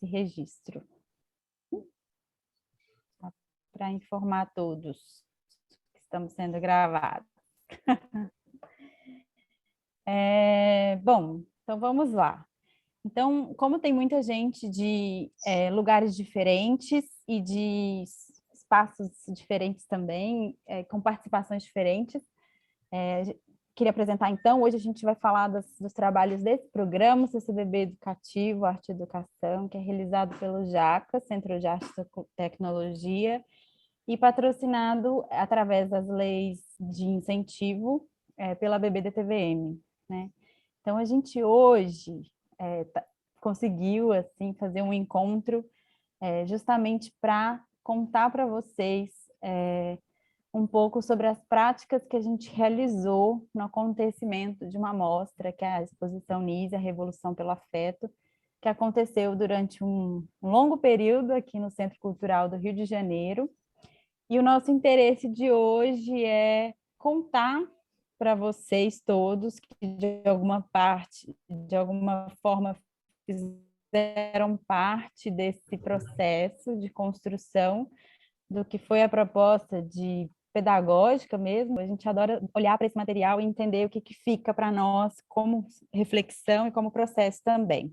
esse registro. Para informar a todos que estamos sendo gravados. Bom, então vamos lá. Então, como tem muita gente de lugares diferentes e de espaços diferentes também, com participações diferentes, queria apresentar então, hoje a gente vai falar dos trabalhos desse programa, CCBB Educativo, Arte e Educação, que é realizado pelo JACA, Centro de Arte e Tecnologia, e patrocinado através das leis de incentivo pela BBDTVM, né? Então, a gente hoje conseguiu assim, fazer um encontro justamente para contar para vocês um pouco sobre as práticas que a gente realizou no acontecimento de uma mostra, que é a exposição NISE, a Revolução pelo Afeto, que aconteceu durante um longo período aqui no Centro Cultural do Rio de Janeiro. E o nosso interesse de hoje é contar para vocês todos que de alguma forma fizeram parte desse processo de construção do que foi a proposta de pedagógica mesmo. A gente adora olhar para esse material e entender o que fica para nós como reflexão e como processo também.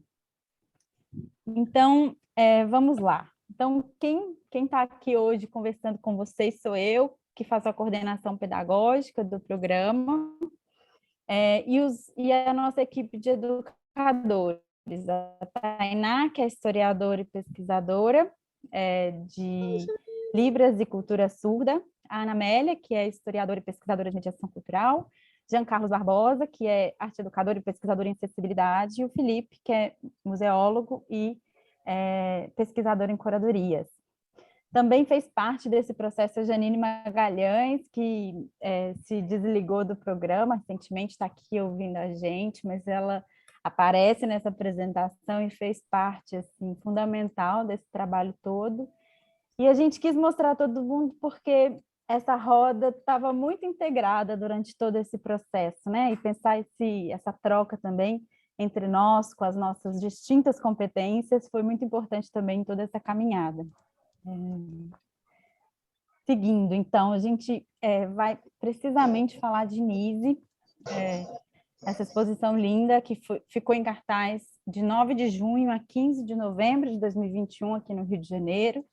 Então, vamos lá. Então, quem está aqui hoje conversando com vocês sou eu, que faço a coordenação pedagógica do programa, e a nossa equipe de educadores, a Tainá, que é historiadora e pesquisadora de Libras e Cultura Surda, a Ana Amélia, que é historiadora e pesquisadora de mediação cultural, Jean Carlos Barbosa, que é arte educador e pesquisador em acessibilidade, e o Felipe, que é museólogo e pesquisador em curadorias. Também fez parte desse processo a Janine Magalhães, que se desligou do programa recentemente, está aqui ouvindo a gente, mas ela aparece nessa apresentação e fez parte assim, fundamental desse trabalho todo. E a gente quis mostrar a todo mundo porque essa roda estava muito integrada durante todo esse processo, né? E pensar essa troca também entre nós, com as nossas distintas competências, foi muito importante também em toda essa caminhada. Seguindo, então, a gente vai precisamente falar de NISE, essa exposição linda que ficou em cartaz de 9 de junho a 15 de novembro de 2021 aqui no Rio de Janeiro.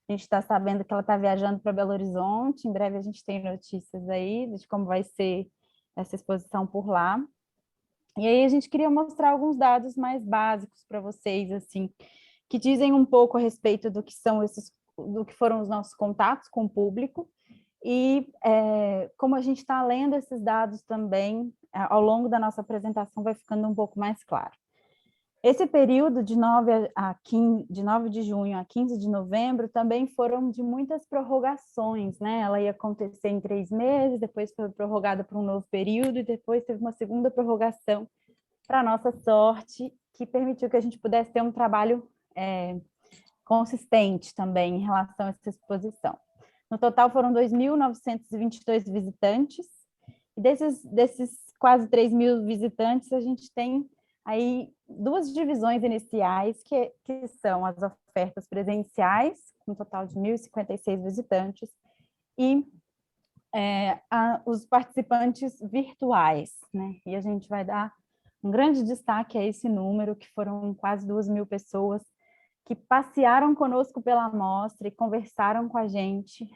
A gente está sabendo que ela está viajando para Belo Horizonte, em breve a gente tem notícias aí de como vai ser essa exposição por lá. E aí a gente queria mostrar alguns dados mais básicos para vocês, assim, que dizem um pouco a respeito do que foram os nossos contatos com o público e como a gente está lendo esses dados também, ao longo da nossa apresentação vai ficando um pouco mais claro. Esse período de 9 de junho a 15 de novembro também foram de muitas prorrogações, né? Ela ia acontecer em 3 meses, depois foi prorrogada para um novo período e depois teve uma segunda prorrogação, para nossa sorte, que permitiu que a gente pudesse ter um trabalho consistente também em relação a essa exposição. No total foram 2.922 visitantes, e desses quase 3.000 visitantes, a gente tem aí 2 divisões iniciais, que são as ofertas presenciais, com um total de 1.056 visitantes, e os participantes virtuais, né? E a gente vai dar um grande destaque a esse número, que foram quase 2.000 pessoas que passearam conosco pela mostra e conversaram com a gente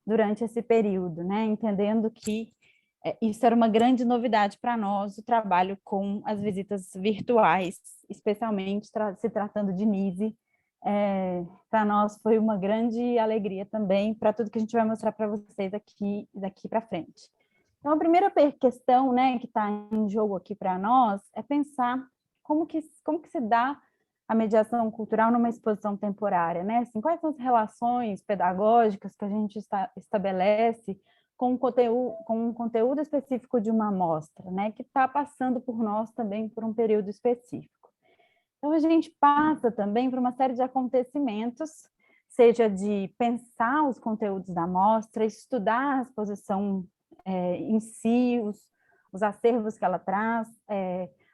durante esse período, né? Entendendo que isso era uma grande novidade para nós, o trabalho com as visitas virtuais, especialmente se tratando de NISE. Para nós foi uma grande alegria também, para tudo que a gente vai mostrar para vocês aqui daqui para frente. Então, a primeira questão, né, que está em jogo aqui para nós é pensar como que se dá a mediação cultural numa exposição temporária, né? Assim, quais são as relações pedagógicas que a gente estabelece com um conteúdo específico de uma amostra, né, que está passando por nós também por um período específico. Então, a gente passa também por uma série de acontecimentos, seja de pensar os conteúdos da amostra, estudar a exposição em si, os acervos que ela traz,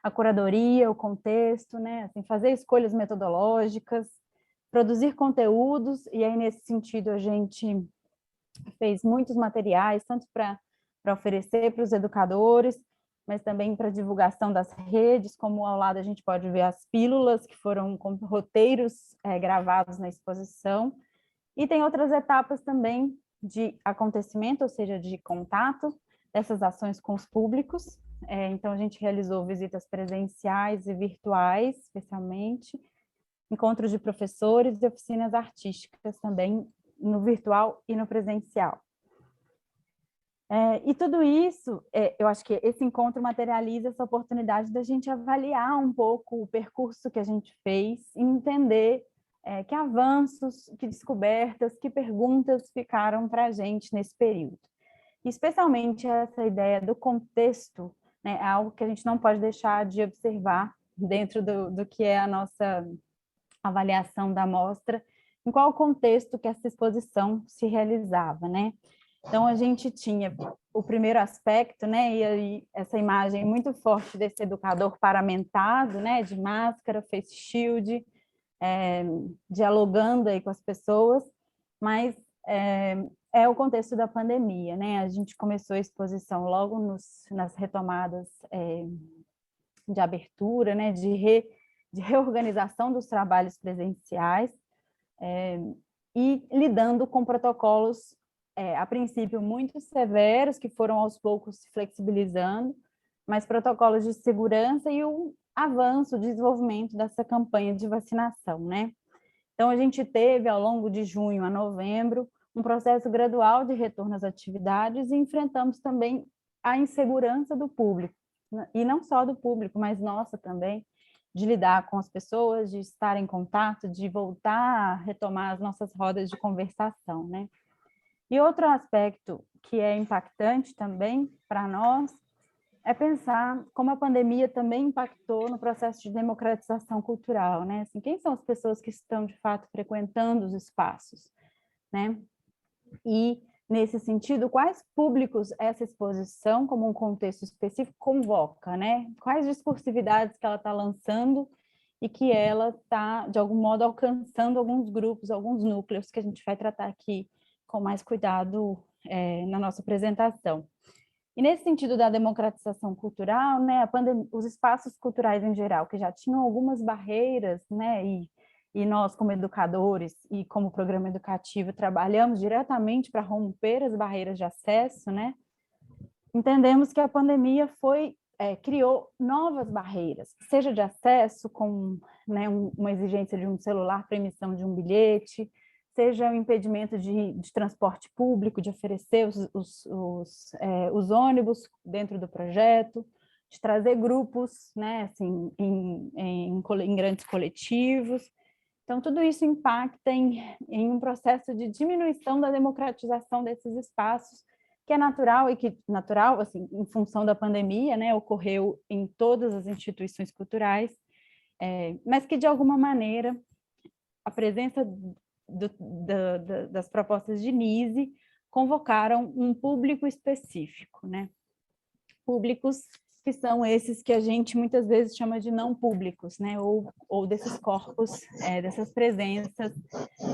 a curadoria, o contexto, né? Assim, fazer escolhas metodológicas, produzir conteúdos, e aí nesse sentido a gente fez muitos materiais, tanto para oferecer para os educadores, mas também para divulgação das redes, como ao lado a gente pode ver as pílulas, que foram com roteiros gravados na exposição, e tem outras etapas também de acontecimento, ou seja, de contato dessas ações com os públicos. Então, a gente realizou visitas presenciais e virtuais, especialmente, encontros de professores e oficinas artísticas também, no virtual e no presencial. E tudo isso, eu acho que esse encontro materializa essa oportunidade da gente avaliar um pouco o percurso que a gente fez e entender que avanços, que descobertas, que perguntas ficaram para a gente nesse período. Especialmente essa ideia do contexto, né, é algo que a gente não pode deixar de observar dentro do que é a nossa avaliação da mostra, em qual contexto que essa exposição se realizava, né? Então, a gente tinha o primeiro aspecto, né, e aí essa imagem muito forte desse educador paramentado, né, de máscara, face shield, dialogando aí com as pessoas, mas é o contexto da pandemia, né? A gente começou a exposição logo nas retomadas de abertura, né, de reorganização dos trabalhos presenciais, e lidando com protocolos, a princípio, muito severos, que foram aos poucos se flexibilizando, mas protocolos de segurança e o avanço, o desenvolvimento dessa campanha de vacinação, né? Então, a gente teve, ao longo de junho a novembro, um processo gradual de retorno às atividades e enfrentamos também a insegurança do público, e não só do público, mas nossa também, de lidar com as pessoas, de estar em contato, de voltar a retomar as nossas rodas de conversação, né? E outro aspecto que é impactante também para nós é pensar como a pandemia também impactou no processo de democratização cultural, né? Assim, quem são as pessoas que estão, de fato, frequentando os espaços, né? E, nesse sentido, quais públicos essa exposição, como um contexto específico, convoca, né? Quais discursividades que ela está lançando e que ela está, de algum modo, alcançando alguns grupos, alguns núcleos que a gente vai tratar aqui com mais cuidado na nossa apresentação. E nesse sentido da democratização cultural, né, os espaços culturais em geral, que já tinham algumas barreiras, né, e nós, como educadores e como programa educativo, trabalhamos diretamente para romper as barreiras de acesso, né, entendemos que a pandemia criou novas barreiras, seja de acesso, com, né, uma exigência de um celular para emissão de um bilhete, seja o impedimento de transporte público, de oferecer os ônibus dentro do projeto, de trazer grupos, né, assim, em grandes coletivos. Então, tudo isso impacta em um processo de diminuição da democratização desses espaços, que é natural e que, natural, assim, em função da pandemia, né, ocorreu em todas as instituições culturais, mas que, de alguma maneira, a presença das propostas de NISE convocaram um público específico, né? Públicos que são esses que a gente muitas vezes chama de não públicos, né? Ou desses corpos, dessas presenças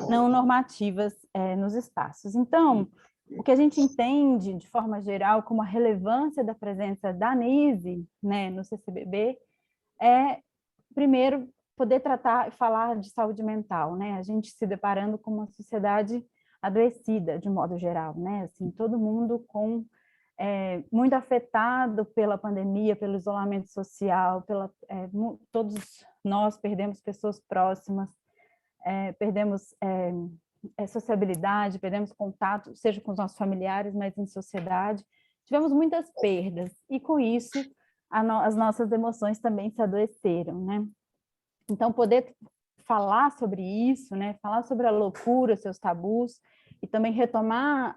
não normativas nos espaços. Então, o que a gente entende, de forma geral, como a relevância da presença da NISE, né, no CCBB, é, primeiro, poder tratar e falar de saúde mental, né? A gente se deparando com uma sociedade adoecida, de modo geral, né? Assim, todo mundo muito afetado pela pandemia, pelo isolamento social, todos nós perdemos pessoas próximas, perdemos sociabilidade, perdemos contato, seja com os nossos familiares, mas em sociedade. Tivemos muitas perdas, e com isso as nossas emoções também se adoeceram, né? Então, poder falar sobre isso, né? Falar sobre a loucura, seus tabus, e também retomar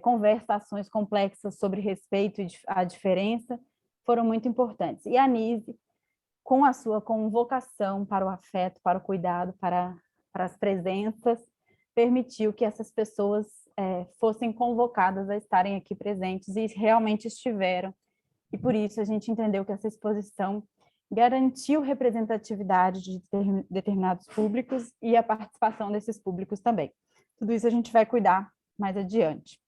conversações complexas sobre respeito e a diferença, foram muito importantes. E a NISE, com a sua convocação para o afeto, para o cuidado, para as presenças, permitiu que essas pessoas fossem convocadas a estarem aqui presentes, e realmente estiveram. E por isso a gente entendeu que essa exposição garantiu representatividade de determinados públicos e a participação desses públicos também. Tudo isso a gente vai cuidar mais adiante.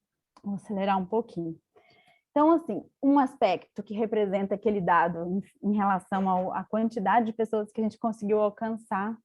Vou acelerar um pouquinho. Então, assim, um aspecto que representa aquele dado em relação à quantidade de pessoas que a gente conseguiu alcançar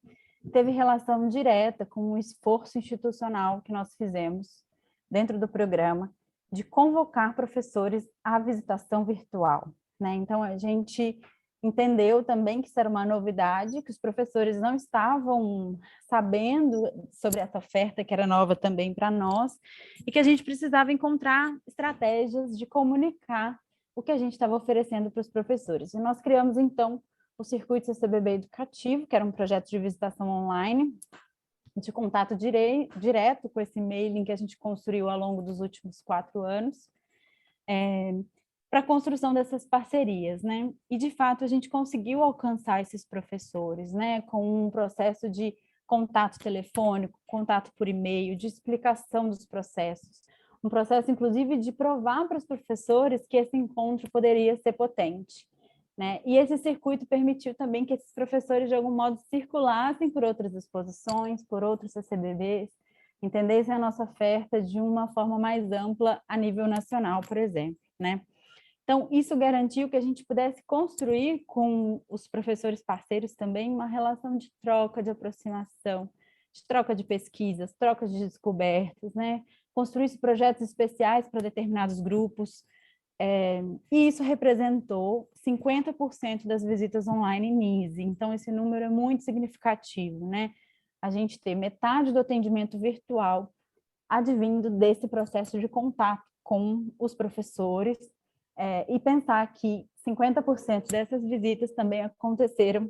teve relação direta com o esforço institucional que nós fizemos dentro do programa de convocar professores à visitação virtual, né? Então, a gente entendeu também que isso era uma novidade, que os professores não estavam sabendo sobre essa oferta que era nova também para nós, e que a gente precisava encontrar estratégias de comunicar o que a gente estava oferecendo para os professores. E nós criamos, então, o Circuito CCBB Educativo, que era um projeto de visitação online, de contato direto com esse mailing que a gente construiu ao longo dos últimos 4 anos, para a construção dessas parcerias, né? E, de fato, a gente conseguiu alcançar esses professores, né? Com um processo de contato telefônico, contato por e-mail, de explicação dos processos. Um processo, inclusive, de provar para os professores que esse encontro poderia ser potente, né? E esse circuito permitiu também que esses professores, de algum modo, circulassem por outras exposições, por outros CCBBs, entendessem a nossa oferta de uma forma mais ampla a nível nacional, por exemplo, né? Então, isso garantiu que a gente pudesse construir com os professores parceiros também uma relação de troca, de aproximação, de troca de pesquisas, troca de descobertas, né? Construir projetos especiais para determinados grupos, e isso representou 50% das visitas online NISE. Então, esse número é muito significativo, né? A gente ter metade do atendimento virtual advindo desse processo de contato com os professores, e pensar que 50% dessas visitas também aconteceram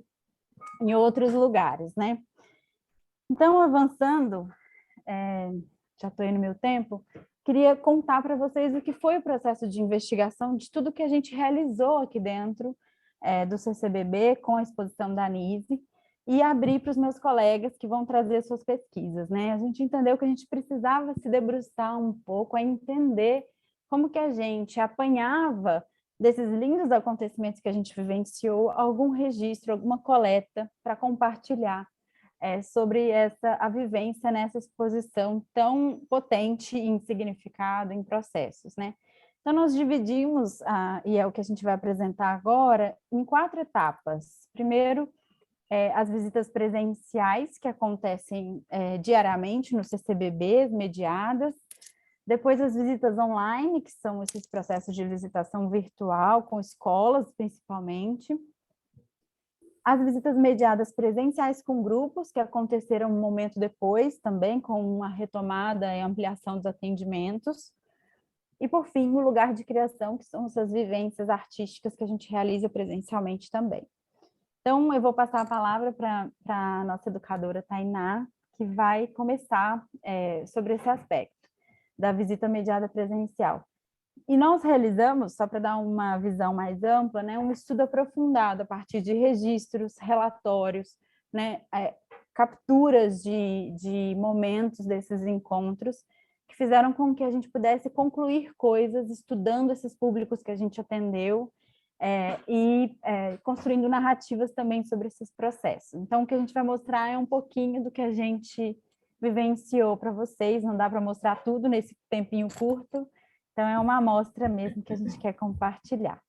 em outros lugares, né? Então, avançando, já estou aí no meu tempo, queria contar para vocês o que foi o processo de investigação de tudo que a gente realizou aqui dentro do CCBB com a exposição da Anise e abrir para os meus colegas que vão trazer suas pesquisas, né? A gente entendeu que a gente precisava se debruçar um pouco a entender como que a gente apanhava desses lindos acontecimentos que a gente vivenciou, algum registro, alguma coleta para compartilhar sobre a vivência nessa exposição tão potente em significado, em processos, né? Então, nós dividimos, e é o que a gente vai apresentar agora, em 4 etapas. Primeiro, as visitas presenciais, que acontecem diariamente no CCBB, mediadas. Depois, as visitas online, que são esses processos de visitação virtual, com escolas, principalmente. As visitas mediadas presenciais com grupos, que aconteceram um momento depois, também com uma retomada e ampliação dos atendimentos. E, por fim, o lugar de criação, que são essas vivências artísticas que a gente realiza presencialmente também. Então, eu vou passar a palavra para a nossa educadora Tainá, que vai começar sobre esse aspecto da visita mediada presencial. E nós realizamos, só para dar uma visão mais ampla, né, um estudo aprofundado a partir de registros, relatórios, né, capturas de momentos desses encontros, que fizeram com que a gente pudesse concluir coisas estudando esses públicos que a gente atendeu, e construindo narrativas também sobre esses processos. Então, o que a gente vai mostrar é um pouquinho do que a gente vivenciou para vocês, não dá para mostrar tudo nesse tempinho curto, então é uma amostra mesmo que a gente quer compartilhar.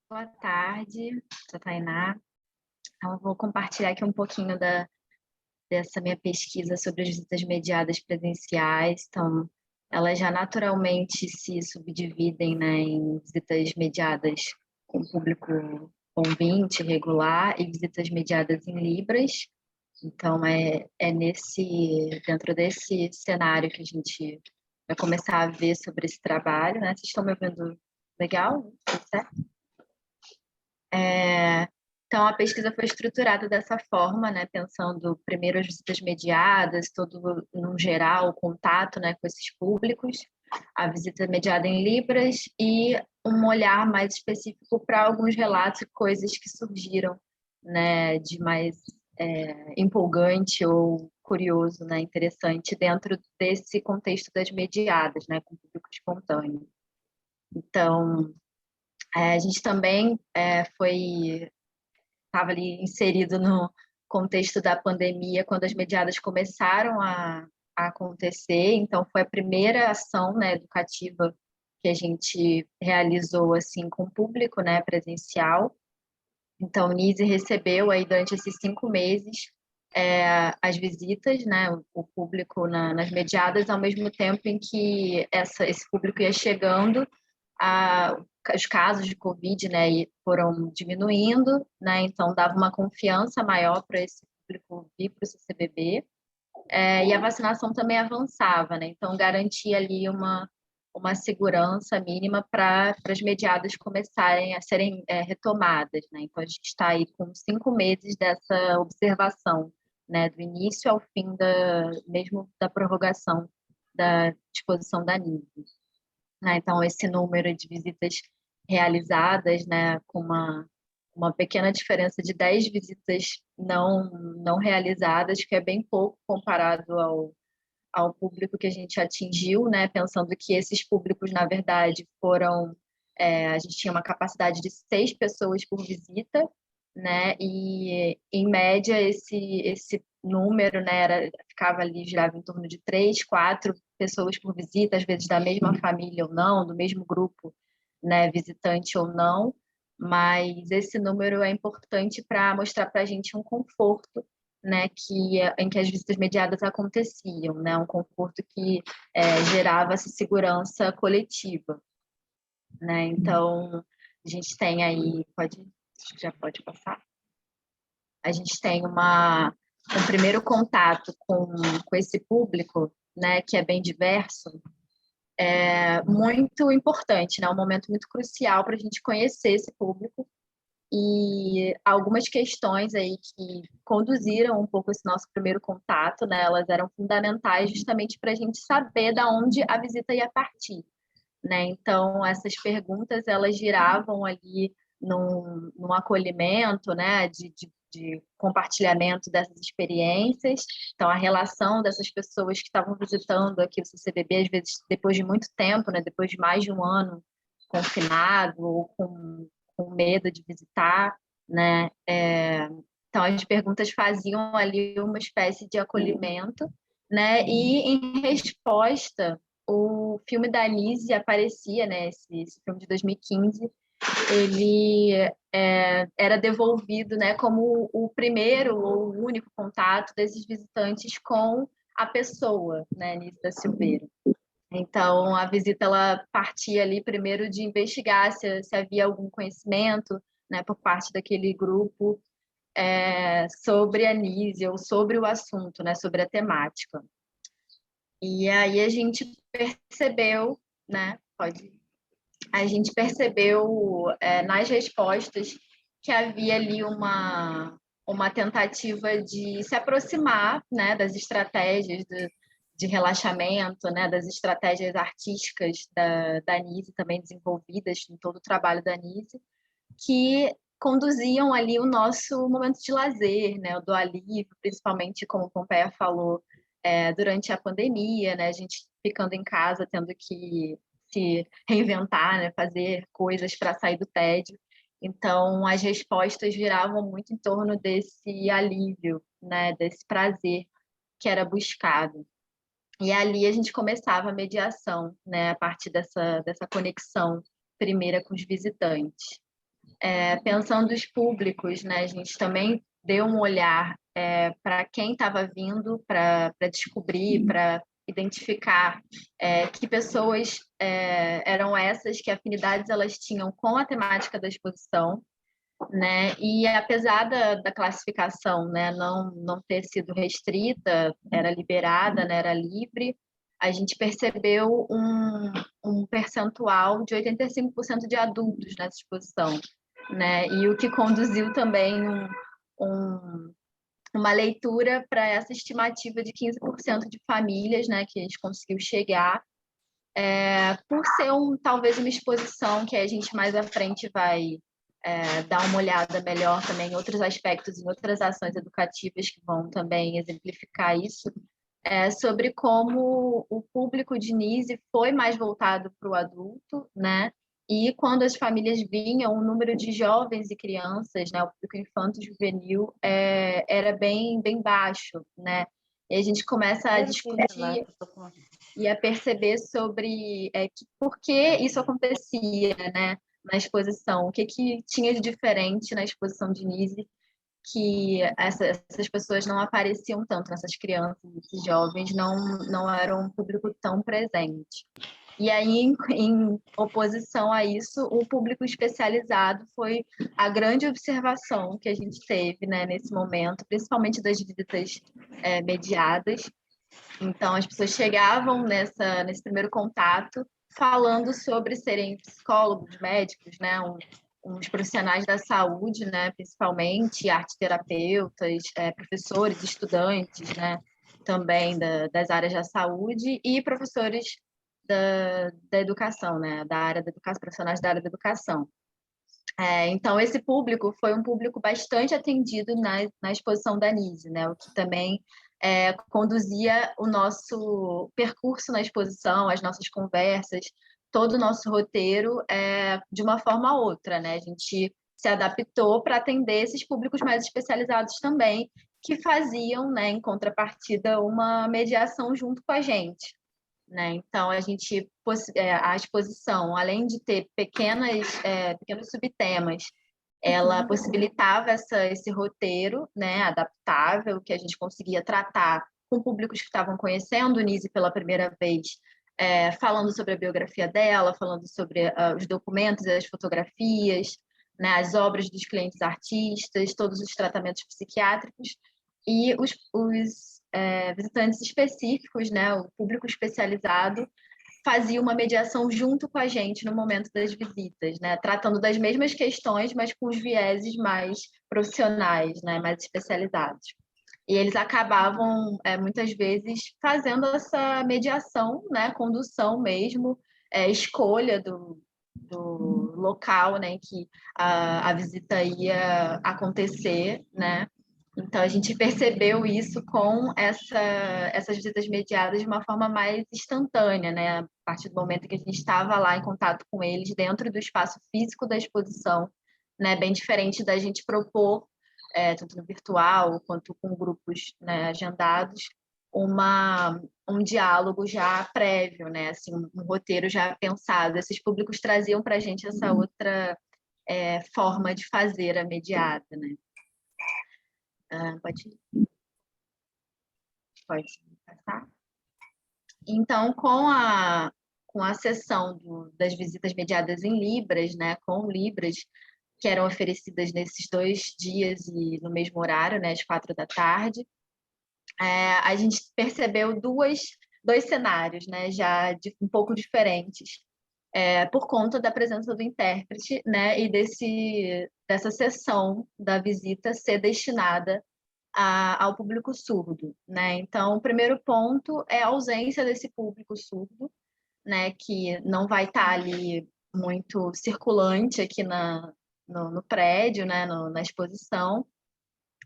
Boa tarde, sou a Tainá. Eu vou compartilhar aqui um pouquinho dessa minha pesquisa sobre as visitas mediadas presenciais. Então, elas já naturalmente se subdividem, né, em visitas mediadas com público convite, regular, e visitas mediadas em libras. Então, dentro desse cenário que a gente vai começar a ver sobre esse trabalho, né? Vocês estão me ouvindo legal? Tudo certo? Então, a pesquisa foi estruturada dessa forma, né, pensando primeiro as visitas mediadas, todo, no geral, o contato, né, com esses públicos, a visita mediada em libras e um olhar mais específico para alguns relatos e coisas que surgiram, né, de mais empolgante ou curioso, né, interessante dentro desse contexto das mediadas, né, com público espontâneo. Então, A gente também estava ali inserido no contexto da pandemia, quando as mediadas começaram a acontecer, então foi a primeira ação, né, educativa que a gente realizou assim com o público, né, presencial. Então, o NISE recebeu aí durante esses 5 meses as visitas, né, o público nas mediadas, ao mesmo tempo em que esse público ia chegando, os casos de Covid, né, foram diminuindo, né, então dava uma confiança maior para esse público vir para o CCBB, e a vacinação também avançava, né, então garantia ali uma segurança mínima para as mediadas começarem a serem retomadas, né? Então, a gente está aí com 5 meses dessa observação, né? Do início ao fim mesmo da prorrogação da disposição da NISE. Né? Então, esse número de visitas realizadas, né? Com uma pequena diferença de 10 visitas não realizadas, que é bem pouco comparado ao público que a gente atingiu, né? Pensando que esses públicos, na verdade, foram... a gente tinha uma capacidade de 6 pessoas por visita, né? E, em média, esse número, né, ficava ali, girava em torno de 3, 4 pessoas por visita, às vezes da mesma família ou não, do mesmo grupo, né, visitante ou não, mas esse número é importante para mostrar para a gente um conforto, né, em que as visitas mediadas aconteciam, né, um conforto que gerava essa segurança coletiva, né, então a gente tem aí, já pode passar, a gente tem um primeiro contato com esse público, né, que é bem diverso, muito importante, né, um momento muito crucial para a gente conhecer esse público. E algumas questões aí que conduziram um pouco esse nosso primeiro contato, né, elas eram fundamentais justamente para a gente saber da onde a visita ia partir, né? Então, essas perguntas, elas giravam ali num acolhimento, né, de compartilhamento dessas experiências. Então, a relação dessas pessoas que estavam visitando aqui o CCBB, às vezes depois de muito tempo, né, depois de mais de um ano confinado ou com medo de visitar, né? Então, as perguntas faziam ali uma espécie de acolhimento, né? E, em resposta, o filme da Anise aparecia, né? Esse filme de 2015, ele era devolvido, né? Como o primeiro ou o único contato desses visitantes com a pessoa, né? Anise da Silveira. Então, a visita ela partia ali primeiro de investigar se havia algum conhecimento, né, por parte daquele grupo sobre a Anise ou sobre o assunto, né, sobre a temática. E aí a gente percebeu, né, a gente percebeu nas respostas que havia ali uma tentativa de se aproximar, né, das estratégias de relaxamento, né, das estratégias artísticas da Anise, também desenvolvidas em todo o trabalho da Anise, que conduziam ali o nosso momento de lazer, né, do alívio, principalmente, como Pompeia falou, durante a pandemia, né, a gente ficando em casa, tendo que se reinventar, né, fazer coisas para sair do tédio. Então, as respostas giravam muito em torno desse alívio, né, desse prazer que era buscado. E ali a gente começava a mediação, né, a partir dessa conexão primeira com os visitantes. Pensando os públicos, né, a gente também deu um olhar para quem estava vindo, para descobrir, para identificar que pessoas eram essas, que afinidades elas tinham com a temática da exposição, né? E apesar da classificação, né, não ter sido restrita, era liberada, né, era livre, a gente percebeu um percentual de 85% de adultos nessa exposição, né? E o que conduziu também uma leitura para essa estimativa de 15% de famílias, né, que a gente conseguiu chegar, por ser talvez uma exposição que a gente mais à frente vai dar uma olhada melhor também em outros aspectos, em outras ações educativas que vão também exemplificar isso, sobre como o público de Nise foi mais voltado para o adulto, né? E quando as famílias vinham, o número de jovens e crianças, né, o público infanto-juvenil, era bem baixo, né? E a gente começa a discutir e a perceber sobre por que isso acontecia, né, na exposição, o que tinha de diferente na exposição de Nise, que essas pessoas não apareciam tanto, essas crianças, esses jovens não eram um público tão presente. E aí, em oposição a isso, o público especializado foi a grande observação que a gente teve, né, nesse momento, principalmente das visitas mediadas. Então, as pessoas chegavam nesse primeiro contato falando sobre serem psicólogos, médicos, né, uns profissionais da saúde, né, principalmente arteterapeutas, professores, estudantes, né, também das áreas da saúde e professores da educação, né, da área da educação, profissionais da área da educação. Então, esse público foi um público bastante atendido na exposição da Nise, né, o que também conduzia o nosso percurso na exposição, as nossas conversas, todo o nosso roteiro de uma forma ou outra, né? A gente se adaptou para atender esses públicos mais especializados também, que faziam, né, em contrapartida, uma mediação junto com a gente, né? Então, a exposição, além de ter pequenos subtemas, ela possibilitava esse roteiro, né, adaptável, que a gente conseguia tratar com públicos que estavam conhecendo Nise pela primeira vez, falando sobre a biografia dela, falando sobre os documentos e as fotografias, né, as obras dos clientes artistas, todos os tratamentos psiquiátricos, e os visitantes específicos, né, o público especializado, fazia uma mediação junto com a gente no momento das visitas, né, tratando das mesmas questões, mas com os vieses mais profissionais, né, mais especializados. E eles acabavam, muitas vezes, fazendo essa mediação, né, condução mesmo, escolha do local, né, em que a visita ia acontecer, né. Então, a gente percebeu isso com essas visitas mediadas de uma forma mais instantânea, né? A partir do momento que a gente estava lá em contato com eles, dentro do espaço físico da exposição, né? Bem diferente da gente propor, tanto no virtual quanto com grupos, né, agendados, um diálogo já prévio, né? Assim, um roteiro já pensado. Esses públicos traziam para a gente essa outra forma de fazer a mediada, né? Pode passar. Então, com a sessão das visitas mediadas em Libras, né, com Libras, que eram oferecidas nesses 2 dias e no mesmo horário, né, às 4 da tarde, a gente percebeu dois cenários, né, já um pouco diferentes, por conta da presença do intérprete, né, e dessa sessão da visita ser destinada ao público surdo, né? Então, o primeiro ponto é a ausência desse público surdo, né? Que não vai estar ali muito circulante aqui no prédio, né? Na exposição.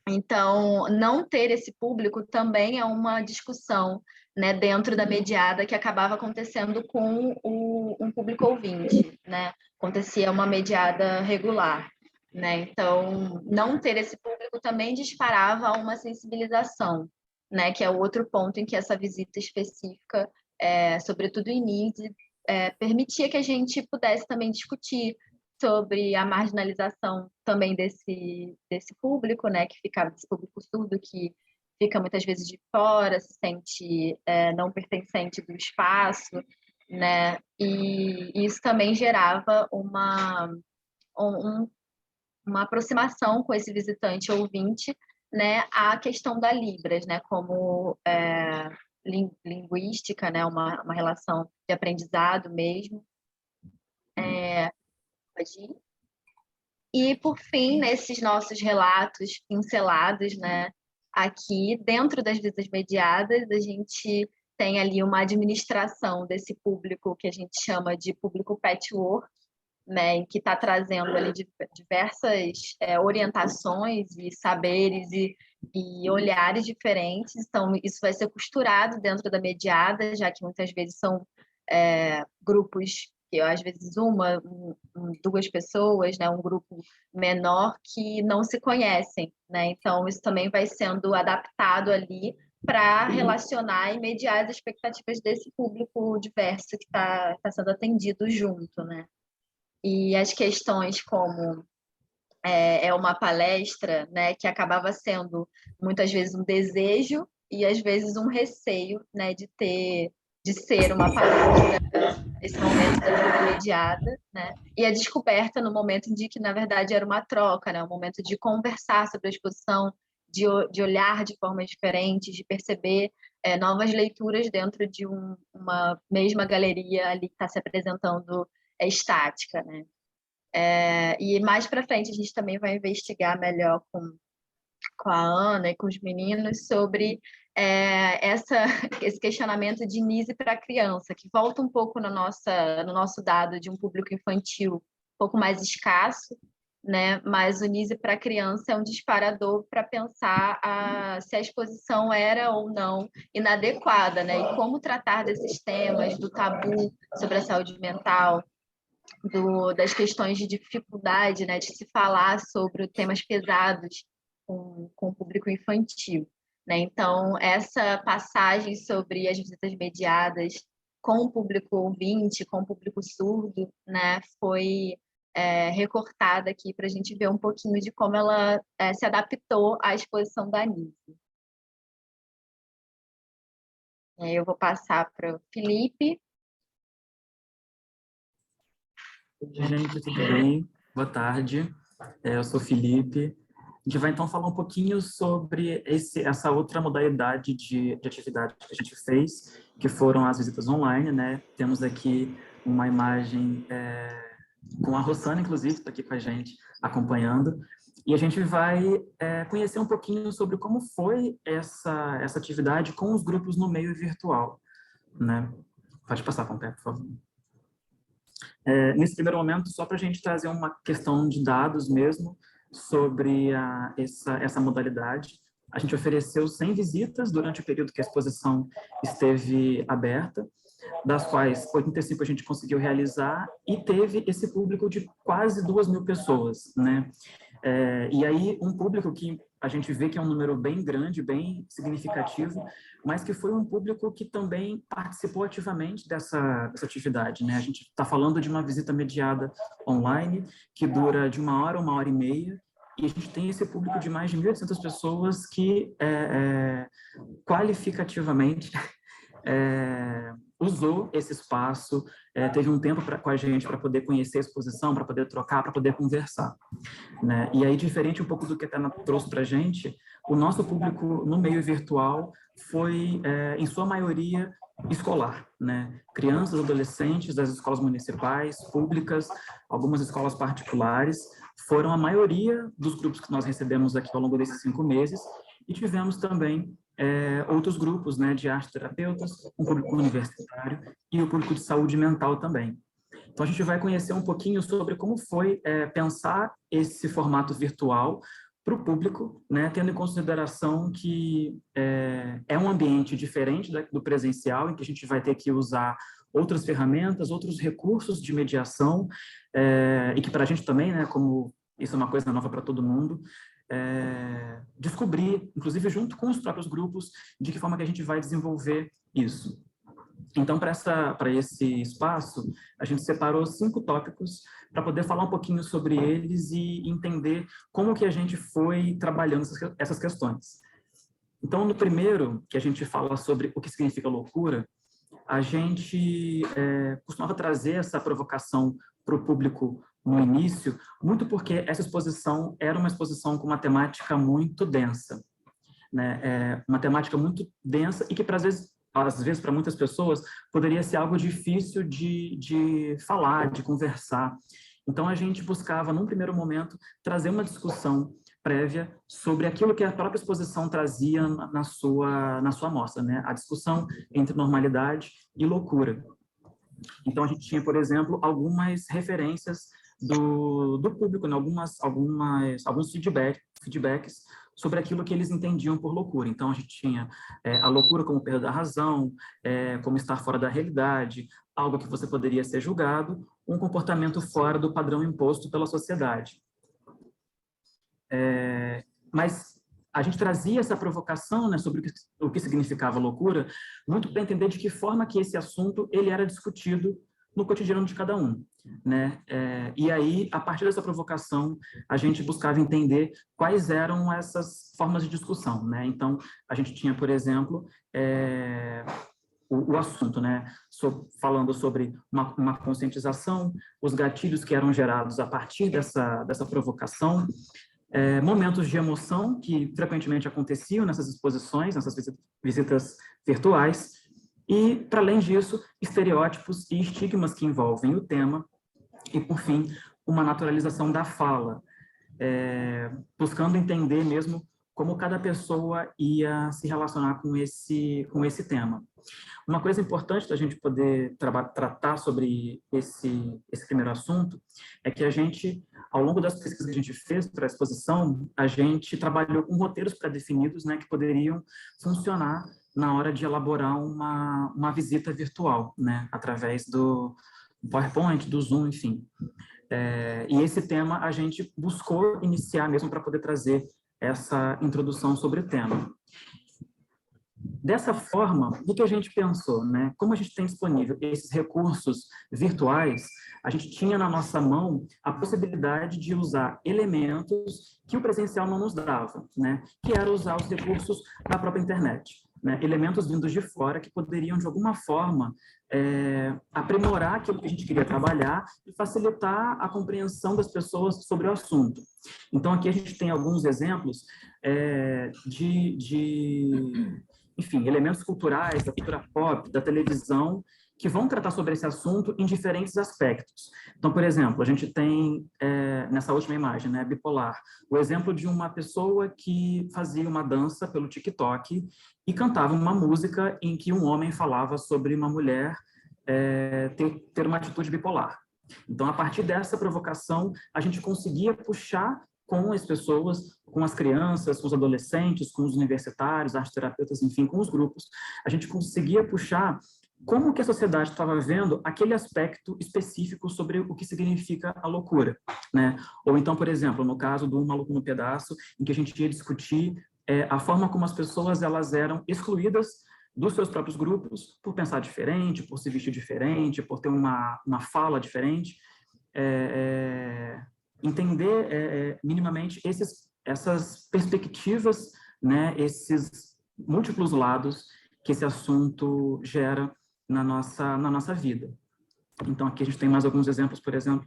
Então, não ter esse público também é uma discussão, né? Dentro da mediada que acabava acontecendo com um público ouvinte, né? Acontecia uma mediada regular, né? Então, não ter esse público também disparava uma sensibilização, né? Que é o outro ponto em que essa visita específica, sobretudo em NIDE, permitia que a gente pudesse também discutir sobre a marginalização também desse público, né? Que ficava desse público surdo que fica muitas vezes de fora, se sente não pertencente do espaço, né? E isso também gerava uma aproximação com esse visitante ouvinte, né, à questão da Libras, né, como linguística, né, uma relação de aprendizado mesmo. Pode ir. E, por fim, nesses nossos relatos pincelados, né, aqui, dentro das visitas mediadas, a gente tem ali uma administração desse público que a gente chama de público patchwork, né, que está trazendo ali diversas orientações e saberes e olhares diferentes. Então, isso vai ser costurado dentro da mediada, já que muitas vezes são grupos que às vezes duas pessoas, né, um grupo menor que não se conhecem, né? Então isso também vai sendo adaptado ali para relacionar e mediar as expectativas desse público diverso que está sendo atendido junto, né? E as questões como uma palestra, né, que acabava sendo muitas vezes um desejo e às vezes um receio, né, de ser uma palestra, esse momento da visita mediada, né, e a descoberta no momento em que na verdade era uma troca, né, um momento de conversar sobre a exposição, de olhar de formas diferentes, de perceber novas leituras dentro de uma mesma galeria ali que está se apresentando estática, né. E mais para frente a gente também vai investigar melhor com a Ana e com os meninos sobre esse questionamento de Nise para a criança, que volta um pouco no nosso dado de um público infantil um pouco mais escasso, né? Mas o Nise para a criança é um disparador para pensar se a exposição era ou não inadequada, né? E como tratar desses temas, do tabu sobre a saúde mental, das questões de dificuldade, né, de se falar sobre temas pesados com o público infantil, né? Então, essa passagem sobre as visitas mediadas com o público ouvinte, com o público surdo, né, foi recortada aqui para a gente ver um pouquinho de como ela se adaptou à exposição da Nise. Eu vou passar para o Felipe. Oi, gente, tudo bem? Boa tarde. Eu sou o Felipe. A gente vai então falar um pouquinho sobre essa outra modalidade de atividade que a gente fez, que foram as visitas online, né? Temos aqui uma imagem com a Rossana, inclusive, está aqui com a gente acompanhando. E a gente vai conhecer um pouquinho sobre como foi essa atividade com os grupos no meio virtual, né? Pode passar, Pompé, por favor. Nesse primeiro momento, só para a gente trazer uma questão de dados mesmo sobre essa modalidade, a gente ofereceu 100 visitas durante o período que a exposição esteve aberta, das quais 85 a gente conseguiu realizar e teve esse público de quase 2.000 pessoas, né? E aí um público que a gente vê que é um número bem grande, bem significativo, mas que foi um público que também participou ativamente dessa atividade, né? A gente está falando de uma visita mediada online, que dura de 1 hora a 1 hora e meia, e a gente tem esse público de mais de 1.800 pessoas que qualificativamente usou esse espaço, teve um tempo com a gente para poder conhecer a exposição, para poder trocar, para poder conversar, né? E aí, diferente um pouco do que a Tana trouxe para a gente, o nosso público no meio virtual foi, em sua maioria, escolar, né? Crianças, adolescentes das escolas municipais, públicas, algumas escolas particulares, foram a maioria dos grupos que nós recebemos aqui ao longo desses 5 meses, e tivemos também outros grupos, né, de arte-terapeutas, um público universitário e o público de saúde mental também. Então, a gente vai conhecer um pouquinho sobre como foi pensar esse formato virtual para o público, né, tendo em consideração que é um ambiente diferente do presencial, em que a gente vai ter que usar outras ferramentas, outros recursos de mediação, e que para a gente também, né, como isso é uma coisa nova para todo mundo, descobrir, inclusive junto com os próprios grupos, de que forma que a gente vai desenvolver isso. Então, para esse espaço, a gente separou 5 tópicos para poder falar um pouquinho sobre eles e entender como que a gente foi trabalhando essas questões. Então, no primeiro, que a gente fala sobre o que significa loucura, a gente costumava trazer essa provocação para o público no início, muito porque essa exposição era uma exposição com uma temática muito densa, né? Uma temática muito densa e que, às vezes, para muitas pessoas, poderia ser algo difícil de falar, de conversar. Então, a gente buscava, num primeiro momento, trazer uma discussão prévia sobre aquilo que a própria exposição trazia na sua amostra, né? A discussão entre normalidade e loucura. Então, a gente tinha, por exemplo, algumas referências do público, né? Alguns feedbacks sobre aquilo que eles entendiam por loucura. Então, a gente tinha a loucura como perda da razão, como estar fora da realidade, algo que você poderia ser julgado, um comportamento fora do padrão imposto pela sociedade. Mas a gente trazia essa provocação, né, sobre o que significava loucura, muito para entender de que forma que esse assunto ele era discutido no cotidiano de cada um, né? E aí, a partir dessa provocação, a gente buscava entender quais eram essas formas de discussão, né? Então, a gente tinha, por exemplo, o assunto, né? Falando sobre uma conscientização, os gatilhos que eram gerados a partir dessa provocação, momentos de emoção que frequentemente aconteciam nessas exposições, nessas visitas virtuais, e, para além disso, estereótipos e estigmas que envolvem o tema, e, por fim, uma naturalização da fala, buscando entender mesmo como cada pessoa ia se relacionar com esse tema. Uma coisa importante da gente poder tratar sobre esse primeiro assunto é que a gente, ao longo das pesquisas que a gente fez para a exposição, a gente trabalhou com roteiros pré-definidos, né, que poderiam funcionar na hora de elaborar uma visita virtual, né, através do PowerPoint, do Zoom, enfim. E esse tema a gente buscou iniciar mesmo para poder trazer essa introdução sobre o tema. Dessa forma, o que a gente pensou, né? Como a gente tem disponível esses recursos virtuais, a gente tinha na nossa mão a possibilidade de usar elementos que o presencial não nos dava, né? Que era usar os recursos da própria internet, né? Elementos vindos de fora que poderiam, de alguma forma, aprimorar aquilo que a gente queria trabalhar e facilitar a compreensão das pessoas sobre o assunto. Então, aqui a gente tem alguns exemplos enfim, elementos culturais, da cultura pop, da televisão, que vão tratar sobre esse assunto em diferentes aspectos. Então, por exemplo, a gente tem, nessa última imagem, né, bipolar, o exemplo de uma pessoa que fazia uma dança pelo TikTok e cantava uma música em que um homem falava sobre uma mulher ter uma atitude bipolar. Então, a partir dessa provocação, a gente conseguia puxar com as pessoas, com as crianças, com os adolescentes, com os universitários, arteterapeutas, enfim, com os grupos, a gente conseguia puxar como que a sociedade estava vendo aquele aspecto específico sobre o que significa a loucura, né? Ou então, por exemplo, no caso do Maluco no Pedaço, em que a gente ia discutir a forma como as pessoas elas eram excluídas dos seus próprios grupos por pensar diferente, por se vestir diferente, por ter uma fala diferente, entender minimamente essas perspectivas, né, esses múltiplos lados que esse assunto gera na nossa vida. Então, aqui a gente tem mais alguns exemplos, por exemplo,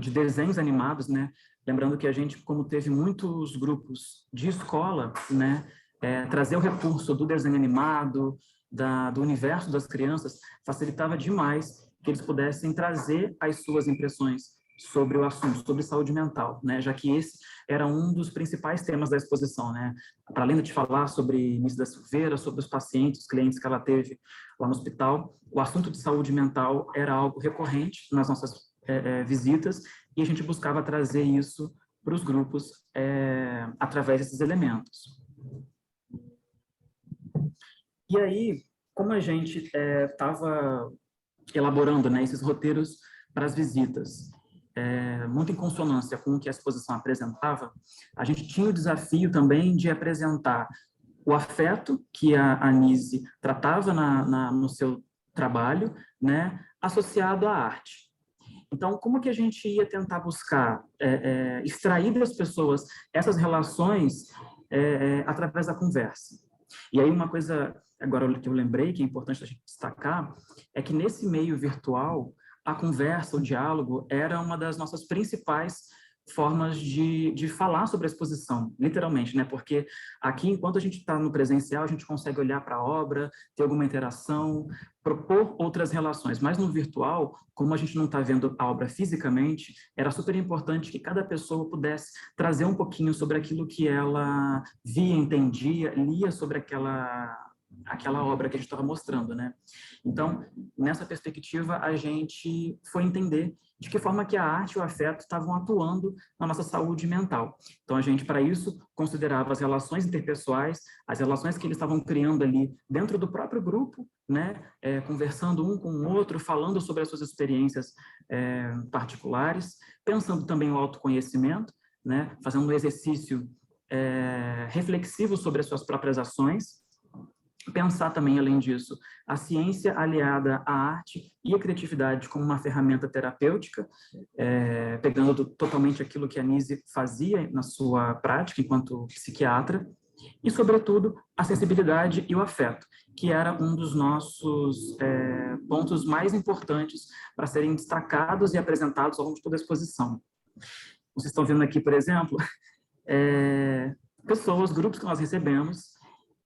de desenhos animados, né? Lembrando que a gente, como teve muitos grupos de escola, né, trazer o recurso do desenho animado, do universo das crianças, facilitava demais que eles pudessem trazer as suas impressões sobre o assunto, sobre saúde mental, né? Já que esse era um dos principais temas da exposição, né? Para além de falar sobre Nice da Silveira, sobre os pacientes, os clientes que ela teve lá no hospital, o assunto de saúde mental era algo recorrente nas nossas visitas e a gente buscava trazer isso para os grupos através desses elementos. E aí, como a gente estava elaborando, né, esses roteiros para as visitas, muito em consonância com o que a exposição apresentava, a gente tinha o desafio também de apresentar o afeto que a Anise tratava no seu trabalho, né, associado à arte. Então, como que a gente ia tentar buscar extrair das pessoas essas relações através da conversa? E aí uma coisa, agora que eu lembrei, que é importante a gente destacar, é que nesse meio virtual, a conversa, o diálogo, era uma das nossas principais formas de falar sobre a exposição, literalmente, né? Porque aqui, enquanto a gente está no presencial, a gente consegue olhar para a obra, ter alguma interação, propor outras relações, mas no virtual, como a gente não está vendo a obra fisicamente, era super importante que cada pessoa pudesse trazer um pouquinho sobre aquilo que ela via, entendia, lia sobre aquela aquela obra que a gente estava mostrando, né? Então, nessa perspectiva, a gente foi entender de que forma que a arte e o afeto estavam atuando na nossa saúde mental. Então, a gente, para isso, considerava as relações interpessoais, as relações que eles estavam criando ali dentro do próprio grupo, né? Conversando um com o outro, falando sobre as suas experiências particulares, pensando também no autoconhecimento, né? Fazendo um exercício reflexivo sobre as suas próprias ações. Pensar também, além disso, a ciência aliada à arte e à criatividade como uma ferramenta terapêutica, pegando totalmente aquilo que a Nise fazia na sua prática enquanto psiquiatra, e, sobretudo, a sensibilidade e o afeto, que era um dos nossos pontos mais importantes para serem destacados e apresentados ao longo de toda a exposição. Vocês estão vendo aqui, por exemplo, pessoas, grupos que nós recebemos,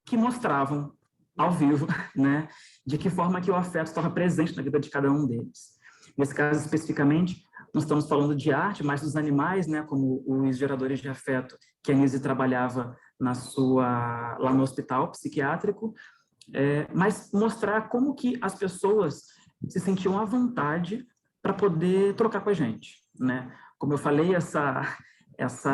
que mostravam ao vivo, né, de que forma que o afeto estava presente na vida de cada um deles. Nesse caso, especificamente, nós estamos falando de arte, mas dos animais, né, como os geradores de afeto que a Nise trabalhava lá no hospital psiquiátrico, mas mostrar como que as pessoas se sentiam à vontade para poder trocar com a gente, né? Como eu falei,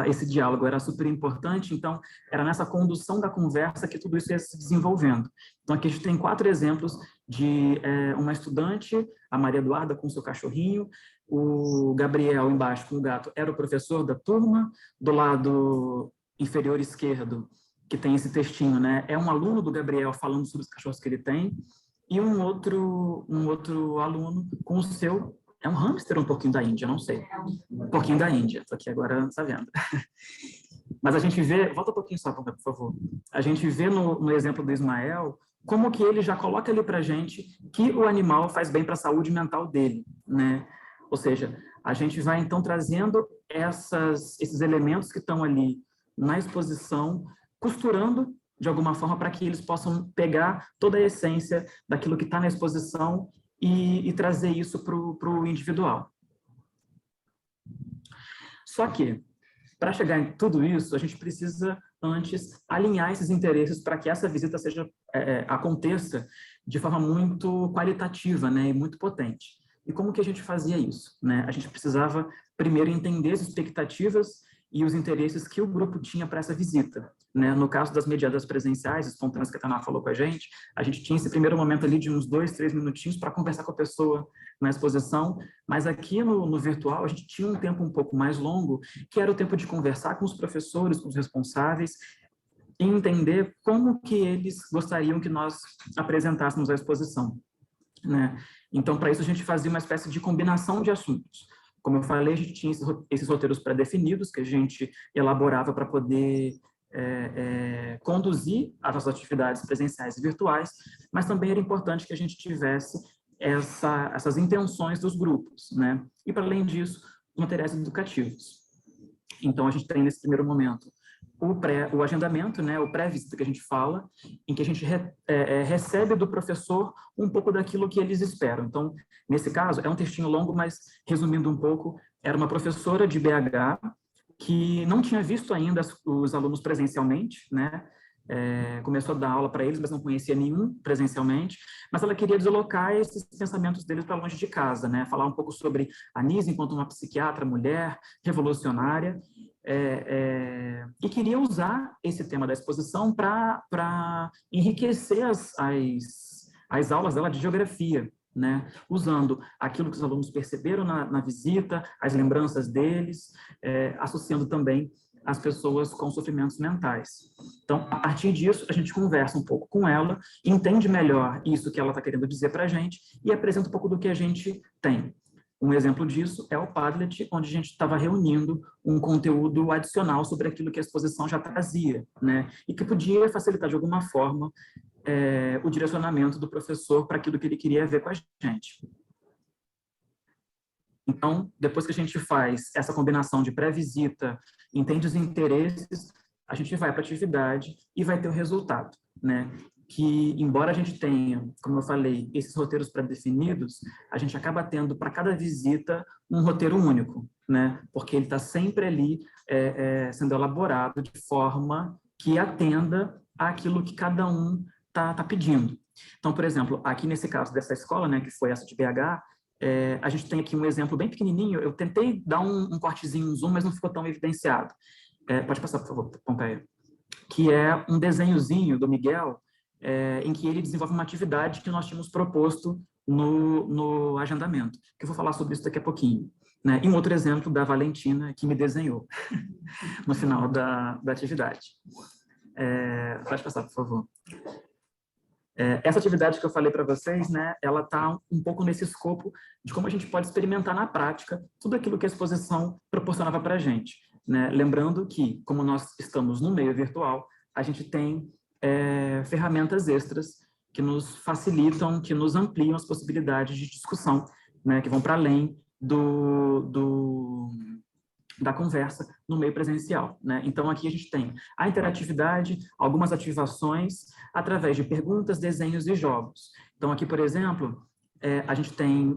esse diálogo era super importante, então era nessa condução da conversa que tudo isso ia se desenvolvendo. Então aqui a gente tem 4 exemplos de uma estudante, a Maria Eduarda com seu cachorrinho, o Gabriel embaixo com o gato era o professor da turma, do lado inferior esquerdo, que tem esse textinho, né, é um aluno do Gabriel falando sobre os cachorros que ele tem, e um outro aluno com o seu... É um hamster ou um pouquinho da Índia? Não sei. Um pouquinho da Índia. Estou aqui agora sabendo. Mas a gente vê... Volta um pouquinho só, por favor. A gente vê no exemplo do Ismael como que ele já coloca ali para a gente que o animal faz bem para a saúde mental dele, né? Ou seja, a gente vai, então, trazendo esses elementos que estão ali na exposição, costurando, de alguma forma, para que eles possam pegar toda a essência daquilo que está na exposição e trazer isso para o individual. Só que, para chegar em tudo isso, a gente precisa, antes, alinhar esses interesses para que essa visita aconteça de forma muito qualitativa, né, e muito potente. E como que a gente fazia isso, né? A gente precisava, primeiro, entender as expectativas e os interesses que o grupo tinha para essa visita, né? No caso das mediadas presenciais, espontâneas que a Tana falou com a gente tinha esse primeiro momento ali de uns 2, 3 minutinhos para conversar com a pessoa na exposição, mas aqui no virtual a gente tinha um tempo um pouco mais longo, que era o tempo de conversar com os professores, com os responsáveis, e entender como que eles gostariam que nós apresentássemos a exposição, né? Então, para isso, a gente fazia uma espécie de combinação de assuntos. Como eu falei, a gente tinha esses roteiros pré-definidos que a gente elaborava para poder conduzir as nossas atividades presenciais e virtuais, mas também era importante que a gente tivesse essas intenções dos grupos, né? E, para além disso, os materiais educativos. Então, a gente tem, nesse primeiro momento, o agendamento, né, o pré-visita que a gente fala, em que a gente recebe do professor um pouco daquilo que eles esperam. Então, nesse caso, é um textinho longo, mas, resumindo um pouco, era uma professora de BH que não tinha visto ainda os alunos presencialmente, né, começou a dar aula para eles, mas não conhecia nenhum presencialmente, mas ela queria deslocar esses pensamentos deles para longe de casa, né, falar um pouco sobre a Nise enquanto uma psiquiatra, mulher, revolucionária, e queria usar esse tema da exposição para enriquecer as aulas dela de geografia, né? Usando aquilo que os alunos perceberam na visita, as lembranças deles, associando também as pessoas com sofrimentos mentais. Então, a partir disso, a gente conversa um pouco com ela, entende melhor isso que ela está querendo dizer para a gente e apresenta um pouco do que a gente tem. Um exemplo disso é o Padlet, onde a gente estava reunindo um conteúdo adicional sobre aquilo que a exposição já trazia, né? E que podia facilitar, de alguma forma, o direcionamento do professor para aquilo que ele queria ver com a gente. Então, depois que a gente faz essa combinação de pré-visita, entende os interesses, a gente vai para a atividade e vai ter o resultado, né? Que, embora a gente tenha, como eu falei, esses roteiros pré-definidos, a gente acaba tendo para cada visita um roteiro único, né? Porque ele está sempre ali sendo elaborado de forma que atenda àquilo que cada um tá pedindo. Então, por exemplo, aqui nesse caso dessa escola, né, que foi essa de BH, a gente tem aqui um exemplo bem pequenininho. Eu tentei dar um cortezinho, um zoom, mas não ficou tão evidenciado. Pode passar, por favor, Pompeia. Que é um desenhozinho do Miguel, em que ele desenvolve uma atividade que nós tínhamos proposto no agendamento, que eu vou falar sobre isso daqui a pouquinho. Né? E um outro exemplo da Valentina, que me desenhou no final da atividade. Pode passar, por favor. Essa atividade que eu falei para vocês, né, ela está um pouco nesse escopo de como a gente pode experimentar na prática tudo aquilo que a exposição proporcionava para a gente. Né? Lembrando que, como nós estamos no meio virtual, a gente tem ferramentas extras que nos facilitam, que nos ampliam as possibilidades de discussão, né, que vão para além da conversa no meio presencial. Né? Então, aqui a gente tem a interatividade, algumas ativações através de perguntas, desenhos e jogos. Então, aqui, por exemplo, a gente tem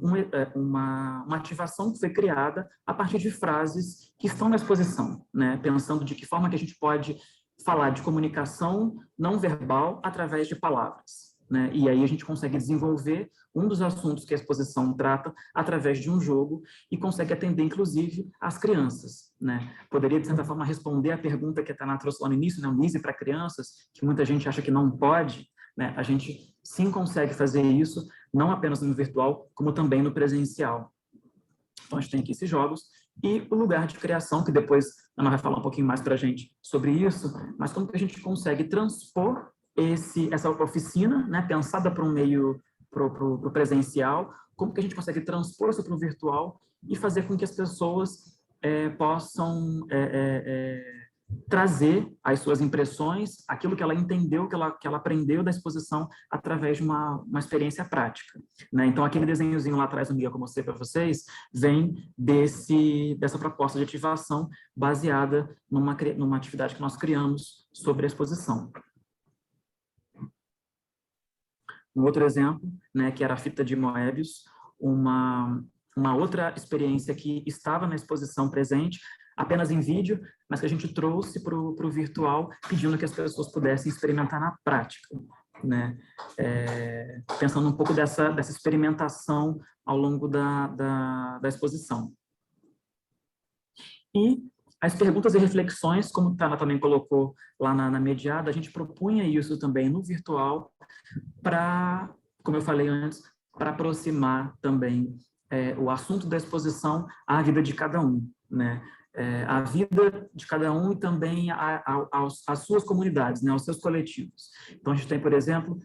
uma ativação que foi criada a partir de frases que estão na exposição, né? Pensando de que forma que a gente pode falar de comunicação não verbal através de palavras. Né? E aí a gente consegue desenvolver um dos assuntos que a exposição trata através de um jogo e consegue atender, inclusive, as crianças. Né? Poderia, de certa forma, responder a pergunta que a Tana trouxe lá no início, né? O MISE para crianças, que muita gente acha que não pode. Né? A gente sim consegue fazer isso, não apenas no virtual, como também no presencial. Então, a gente tem aqui esses jogos e o lugar de criação, que depois a Ana vai falar um pouquinho mais para a gente sobre isso, mas como que a gente consegue transpor essa oficina, né, pensada para um meio para o presencial, como que a gente consegue transpor isso para o virtual e fazer com que as pessoas possam trazer as suas impressões, aquilo que ela entendeu, que ela aprendeu da exposição através de uma experiência prática. Né? Então, aquele desenhozinho lá atrás do Miguel que eu mostrei para vocês, vem dessa proposta de ativação baseada numa atividade que nós criamos sobre a exposição. Um outro exemplo, né, que era a fita de Moebius, uma outra experiência que estava na exposição presente, apenas em vídeo, mas que a gente trouxe para o virtual, pedindo que as pessoas pudessem experimentar na prática. Né? Pensando um pouco dessa experimentação ao longo da exposição. E as perguntas e reflexões, como a Tana também colocou lá na mediada, a gente propunha isso também no virtual para, como eu falei antes, para aproximar também o assunto da exposição à vida de cada um, né? A vida de cada um e também às suas comunidades, né? Aos seus coletivos. Então, a gente tem, por exemplo,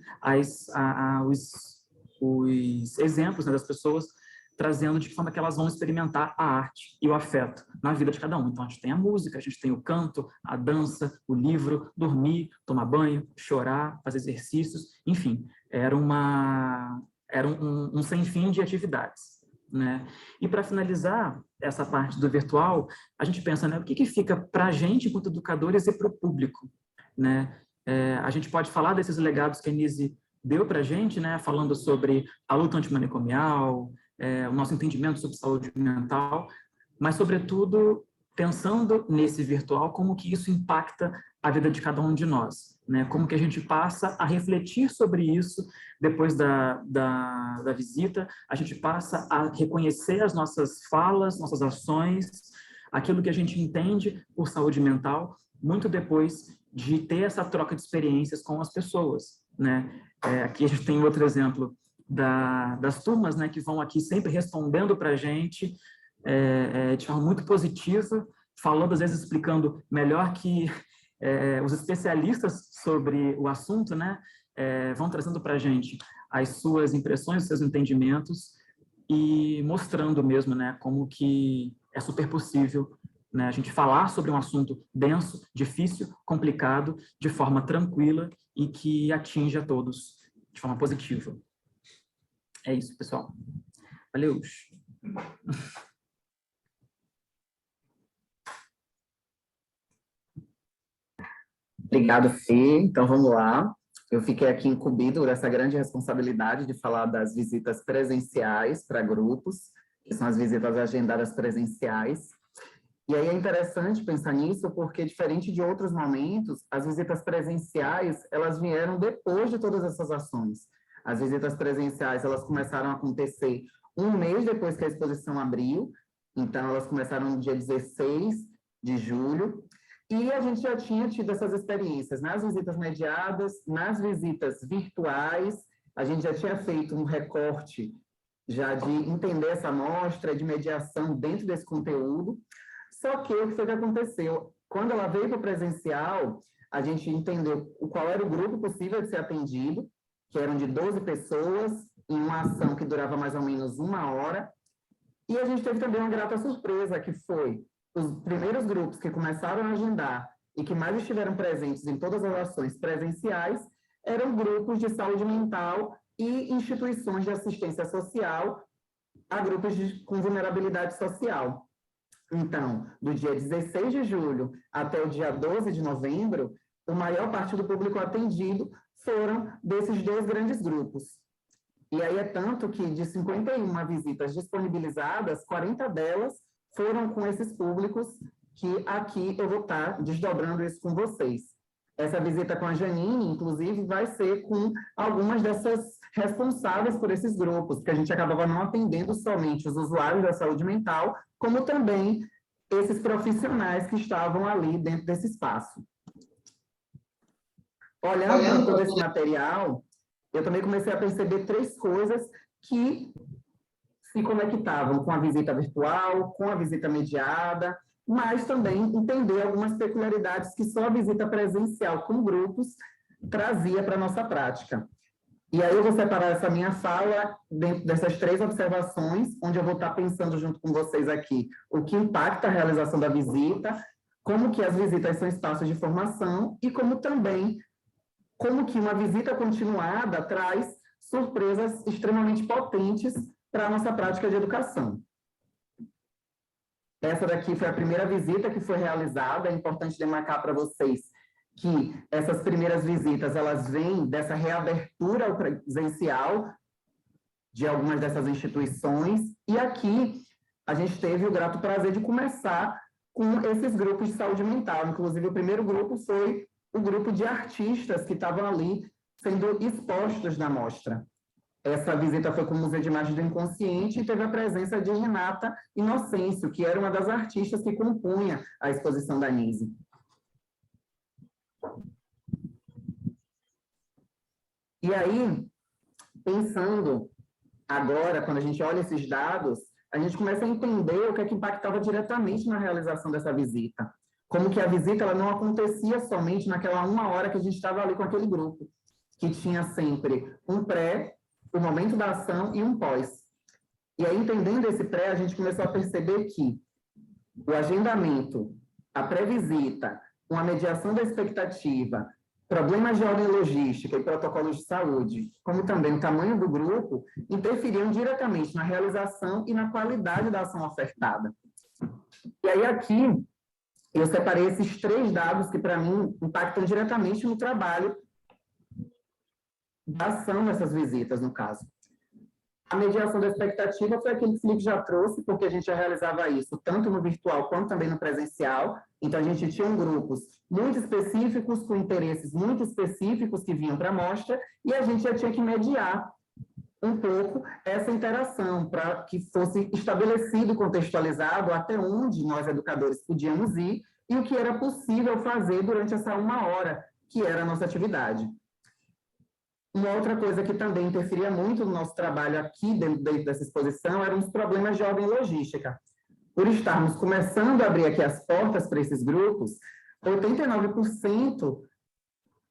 os exemplos, né, das pessoas trazendo de que forma que elas vão experimentar a arte e o afeto na vida de cada um. Então, a gente tem a música, a gente tem o canto, a dança, o livro, dormir, tomar banho, chorar, fazer exercícios, enfim, era um sem fim de atividades. Né? E para finalizar essa parte do virtual, a gente pensa, né, o que fica para a gente, enquanto educadores, e para o público. Né? A gente pode falar desses legados que a Nise deu para a gente, né, falando sobre a luta antimanicomial, o nosso entendimento sobre saúde mental, mas, sobretudo, pensando nesse virtual, como que isso impacta a vida de cada um de nós, né? Como que a gente passa a refletir sobre isso depois da visita, a gente passa a reconhecer as nossas falas, nossas ações, aquilo que a gente entende por saúde mental, muito depois de ter essa troca de experiências com as pessoas, né? Aqui a gente tem outro exemplo das turmas, né, que vão aqui sempre respondendo para a gente de forma muito positiva, falando, às vezes, explicando melhor que os especialistas sobre o assunto, né, vão trazendo para a gente as suas impressões, os seus entendimentos e mostrando mesmo, né, como que é super possível, né, a gente falar sobre um assunto denso, difícil, complicado, de forma tranquila e que atinja a todos de forma positiva. É isso, pessoal. Valeu. Obrigado, Fê. Então, vamos lá. Eu fiquei aqui incumbido dessa grande responsabilidade de falar das visitas presenciais para grupos, que são as visitas agendadas presenciais. E aí é interessante pensar nisso, porque diferente de outros momentos, as visitas presenciais, elas vieram depois de todas essas ações. As visitas presenciais, elas começaram a acontecer um mês depois que a exposição abriu, então elas começaram no dia 16 de julho, e a gente já tinha tido essas experiências nas visitas mediadas, nas visitas virtuais, a gente já tinha feito um recorte já de entender essa amostra, de mediação dentro desse conteúdo. Só que o que foi que aconteceu? Quando ela veio para o presencial, a gente entendeu qual era o grupo possível de ser atendido, que eram de 12 pessoas, em uma ação que durava mais ou menos 1 hora. E a gente teve também uma grata surpresa, que foi os primeiros grupos que começaram a agendar e que mais estiveram presentes em todas as ações presenciais, eram grupos de saúde mental e instituições de assistência social a grupos com vulnerabilidade social. Então, do dia 16 de julho até o dia 12 de novembro, a maior parte do público atendido foram desses 2 grandes grupos. E aí é tanto que de 51 visitas disponibilizadas, 40 delas foram com esses públicos, que aqui eu vou estar desdobrando isso com vocês. Essa visita com a Janine, inclusive, vai ser com algumas dessas responsáveis por esses grupos, porque a gente acabava não atendendo somente os usuários da saúde mental, como também esses profissionais que estavam ali dentro desse espaço. Olhando para todo esse material, eu também comecei a perceber 3 coisas que se conectavam com a visita virtual, com a visita mediada, mas também entender algumas peculiaridades que só a visita presencial com grupos trazia para a nossa prática. E aí eu vou separar essa minha fala dentro dessas 3 observações, onde eu vou estar pensando junto com vocês aqui o que impacta a realização da visita, como que as visitas são espaços de formação e como também como que uma visita continuada traz surpresas extremamente potentes para a nossa prática de educação. Essa daqui foi a primeira visita que foi realizada, é importante demarcar para vocês que essas primeiras visitas, elas vêm dessa reabertura ao presencial de algumas dessas instituições, e aqui a gente teve o grato prazer de começar com esses grupos de saúde mental. Inclusive, o primeiro grupo foi o grupo de artistas que estavam ali sendo expostos na mostra. Essa visita foi com o Museu de Imagens do Inconsciente e teve a presença de Renata Inocêncio, que era uma das artistas que compunha a exposição da Nise. E aí, pensando agora, quando a gente olha esses dados, a gente começa a entender o que é que impactava diretamente na realização dessa visita. Como que a visita ela não acontecia somente naquela 1 hora que a gente estava ali com aquele grupo, que tinha sempre um pré, o momento da ação e um pós. E aí, entendendo esse pré, a gente começou a perceber que o agendamento, a pré-visita, uma mediação da expectativa, problemas de ordem logística e protocolos de saúde, como também o tamanho do grupo, interferiam diretamente na realização e na qualidade da ação ofertada. E aí, aqui, eu separei esses 3 dados que, para mim, impactam diretamente no trabalho da ação dessas visitas, no caso. A mediação da expectativa foi aquilo que o Felipe já trouxe, porque a gente já realizava isso tanto no virtual quanto também no presencial. Então, a gente tinha grupos muito específicos, com interesses muito específicos que vinham para a mostra, e a gente já tinha que mediar um pouco essa interação, para que fosse estabelecido e contextualizado até onde nós, educadores, podíamos ir e o que era possível fazer durante essa 1 hora, que era a nossa atividade. Uma outra coisa que também interferia muito no nosso trabalho aqui dentro dessa exposição eram os problemas de ordem logística. Por estarmos começando a abrir aqui as portas para esses grupos, 89%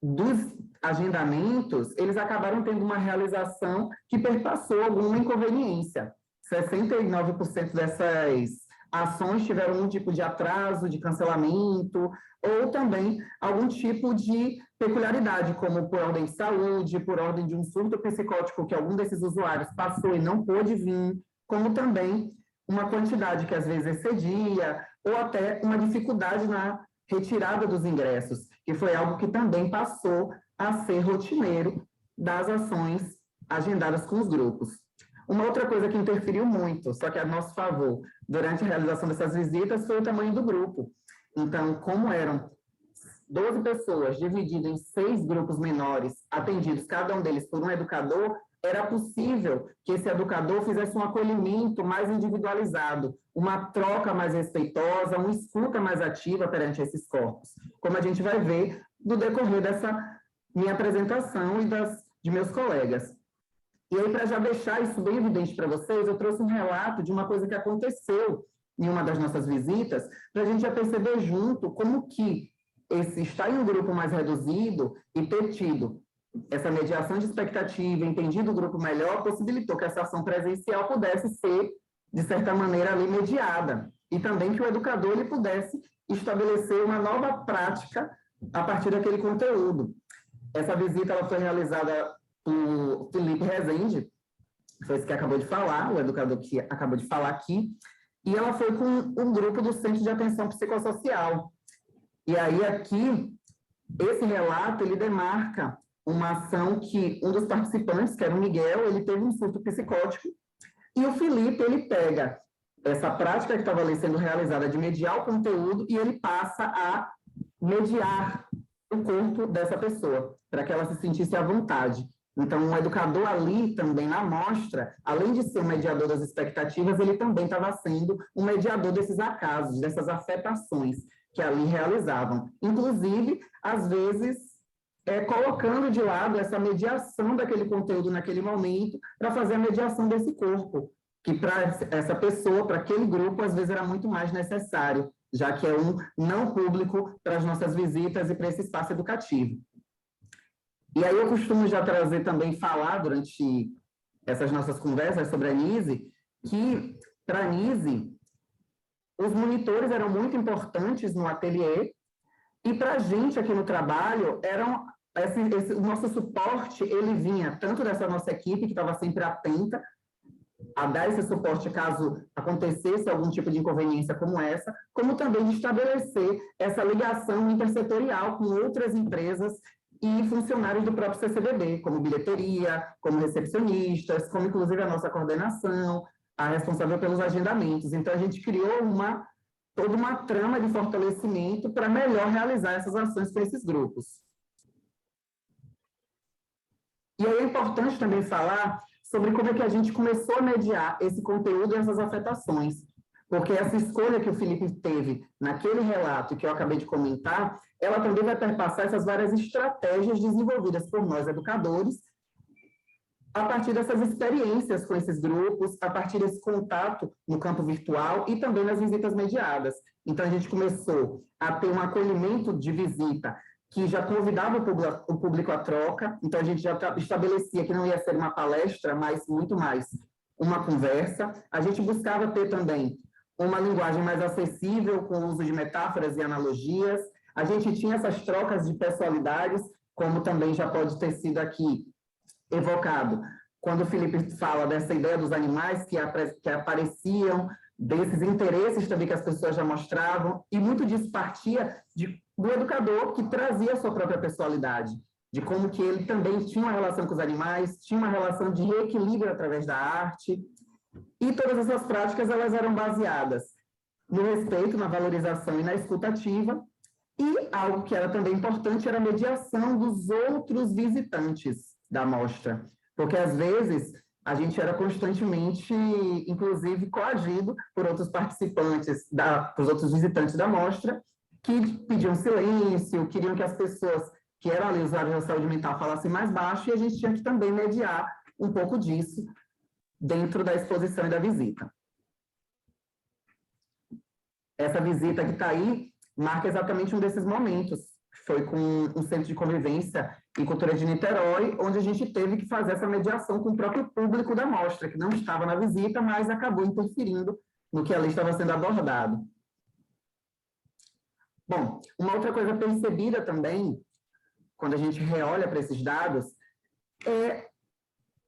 dos agendamentos, eles acabaram tendo uma realização que perpassou alguma inconveniência. 69% dessas ações tiveram um tipo de atraso, de cancelamento, ou também algum tipo de peculiaridade, como por ordem de saúde, por ordem de um surto psicótico que algum desses usuários passou e não pôde vir, como também uma quantidade que às vezes excedia, ou até uma dificuldade na retirada dos ingressos, que foi algo que também passou a ser rotineiro das ações agendadas com os grupos. Uma outra coisa que interferiu muito, só que a nosso favor, durante a realização dessas visitas, foi o tamanho do grupo. Então, como eram 12 pessoas divididas em 6 grupos menores, atendidos cada um deles por um educador, era possível que esse educador fizesse um acolhimento mais individualizado, uma troca mais respeitosa, uma escuta mais ativa perante esses corpos, como a gente vai ver no decorrer dessa minha apresentação e de meus colegas. E aí, para já deixar isso bem evidente para vocês, eu trouxe um relato de uma coisa que aconteceu em uma das nossas visitas, para a gente já perceber junto como que estar em um grupo mais reduzido e ter tido essa mediação de expectativa, entendido o grupo melhor, possibilitou que essa ação presencial pudesse ser, de certa maneira, ali mediada. E também que o educador ele pudesse estabelecer uma nova prática a partir daquele conteúdo. Essa visita ela foi realizada por Felipe Rezende, foi esse que acabou de falar, o educador que acabou de falar aqui, e ela foi com um grupo do Centro de Atenção Psicossocial. E aí, aqui, esse relato, ele demarca uma ação que um dos participantes, que era o Miguel, ele teve um surto psicótico, e o Felipe, ele pega essa prática que estava ali sendo realizada de mediar o conteúdo e ele passa a mediar o corpo dessa pessoa, para que ela se sentisse à vontade. Então, um educador ali também na mostra, além de ser um mediador das expectativas, ele também estava sendo um mediador desses acasos, dessas afetações que ali realizavam. Inclusive, às vezes, colocando de lado essa mediação daquele conteúdo naquele momento para fazer a mediação desse corpo, que para essa pessoa, para aquele grupo, às vezes era muito mais necessário, já que é um não público para as nossas visitas e para esse espaço educativo. E aí eu costumo já trazer também, falar durante essas nossas conversas sobre a Nise, que para a Nise, os monitores eram muito importantes no ateliê, e para a gente aqui no trabalho, o nosso suporte, ele vinha tanto dessa nossa equipe, que estava sempre atenta a dar esse suporte caso acontecesse algum tipo de inconveniência como essa, como também de estabelecer essa ligação intersetorial com outras empresas e funcionários do próprio CCBB, como bilheteria, como recepcionistas, como inclusive a nossa coordenação, a responsável pelos agendamentos. Então, a gente criou toda uma trama de fortalecimento para melhor realizar essas ações com esses grupos. E aí é importante também falar sobre como é que a gente começou a mediar esse conteúdo e essas afetações, porque essa escolha que o Felipe teve naquele relato que eu acabei de comentar, ela também vai perpassar essas várias estratégias desenvolvidas por nós educadores, a partir dessas experiências com esses grupos, a partir desse contato no campo virtual e também nas visitas mediadas. Então, a gente começou a ter um acolhimento de visita que já convidava o público à troca, então a gente já estabelecia que não ia ser uma palestra, mas muito mais uma conversa. A gente buscava ter também uma linguagem mais acessível, com o uso de metáforas e analogias. A gente tinha essas trocas de pessoalidades, como também já pode ter sido aqui evocado, quando o Felipe fala dessa ideia dos animais que apareciam, desses interesses também que as pessoas já mostravam, e muito disso partia do educador que trazia a sua própria pessoalidade, de como que ele também tinha uma relação com os animais, tinha uma relação de equilíbrio através da arte, e todas essas práticas elas eram baseadas no respeito, na valorização e na escutativa, e algo que era também importante era a mediação dos outros visitantes da mostra, porque às vezes a gente era constantemente, inclusive, coagido por outros participantes, por outros visitantes da mostra, que pediam silêncio, queriam que as pessoas que eram ali usuários da saúde mental falassem mais baixo, e a gente tinha que também mediar um pouco disso dentro da exposição e da visita. Essa visita que está aí marca exatamente um desses momentos. Foi com um centro de convivência e cultura de Niterói, onde a gente teve que fazer essa mediação com o próprio público da mostra, que não estava na visita, mas acabou interferindo no que ali estava sendo abordado. Bom, uma outra coisa percebida também, quando a gente reolha para esses dados, é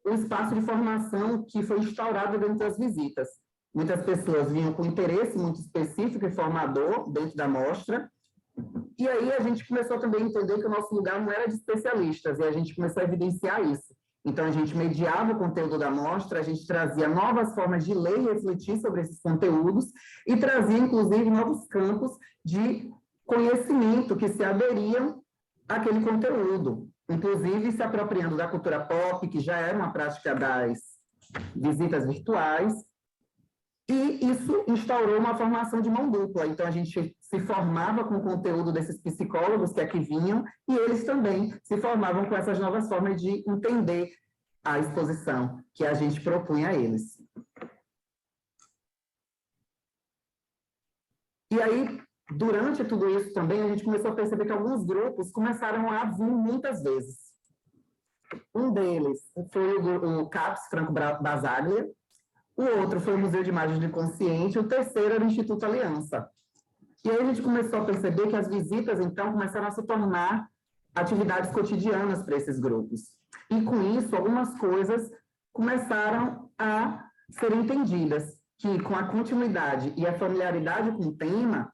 o espaço de formação que foi instaurado dentro das visitas. Muitas pessoas vinham com interesse muito específico e formador dentro da mostra, e aí a gente começou também a entender que o nosso lugar não era de especialistas, e a gente começou a evidenciar isso. Então, a gente mediava o conteúdo da amostra, a gente trazia novas formas de ler e refletir sobre esses conteúdos e trazia, inclusive, novos campos de conhecimento que se aderiam àquele conteúdo, inclusive se apropriando da cultura pop, que já era uma prática das visitas virtuais, e isso instaurou uma formação de mão dupla. Então, a gente se formava com o conteúdo desses psicólogos que aqui vinham, e eles também se formavam com essas novas formas de entender a exposição que a gente propunha a eles. E aí, durante tudo isso também, a gente começou a perceber que alguns grupos começaram a vir muitas vezes. Um deles foi o CAPS, Franco Basaglia, o outro foi o Museu de Imagens do Inconsciente, o terceiro era o Instituto Aliança. E aí a gente começou a perceber que as visitas, então, começaram a se tornar atividades cotidianas para esses grupos. E com isso, algumas coisas começaram a ser entendidas, que com a continuidade e a familiaridade com o tema,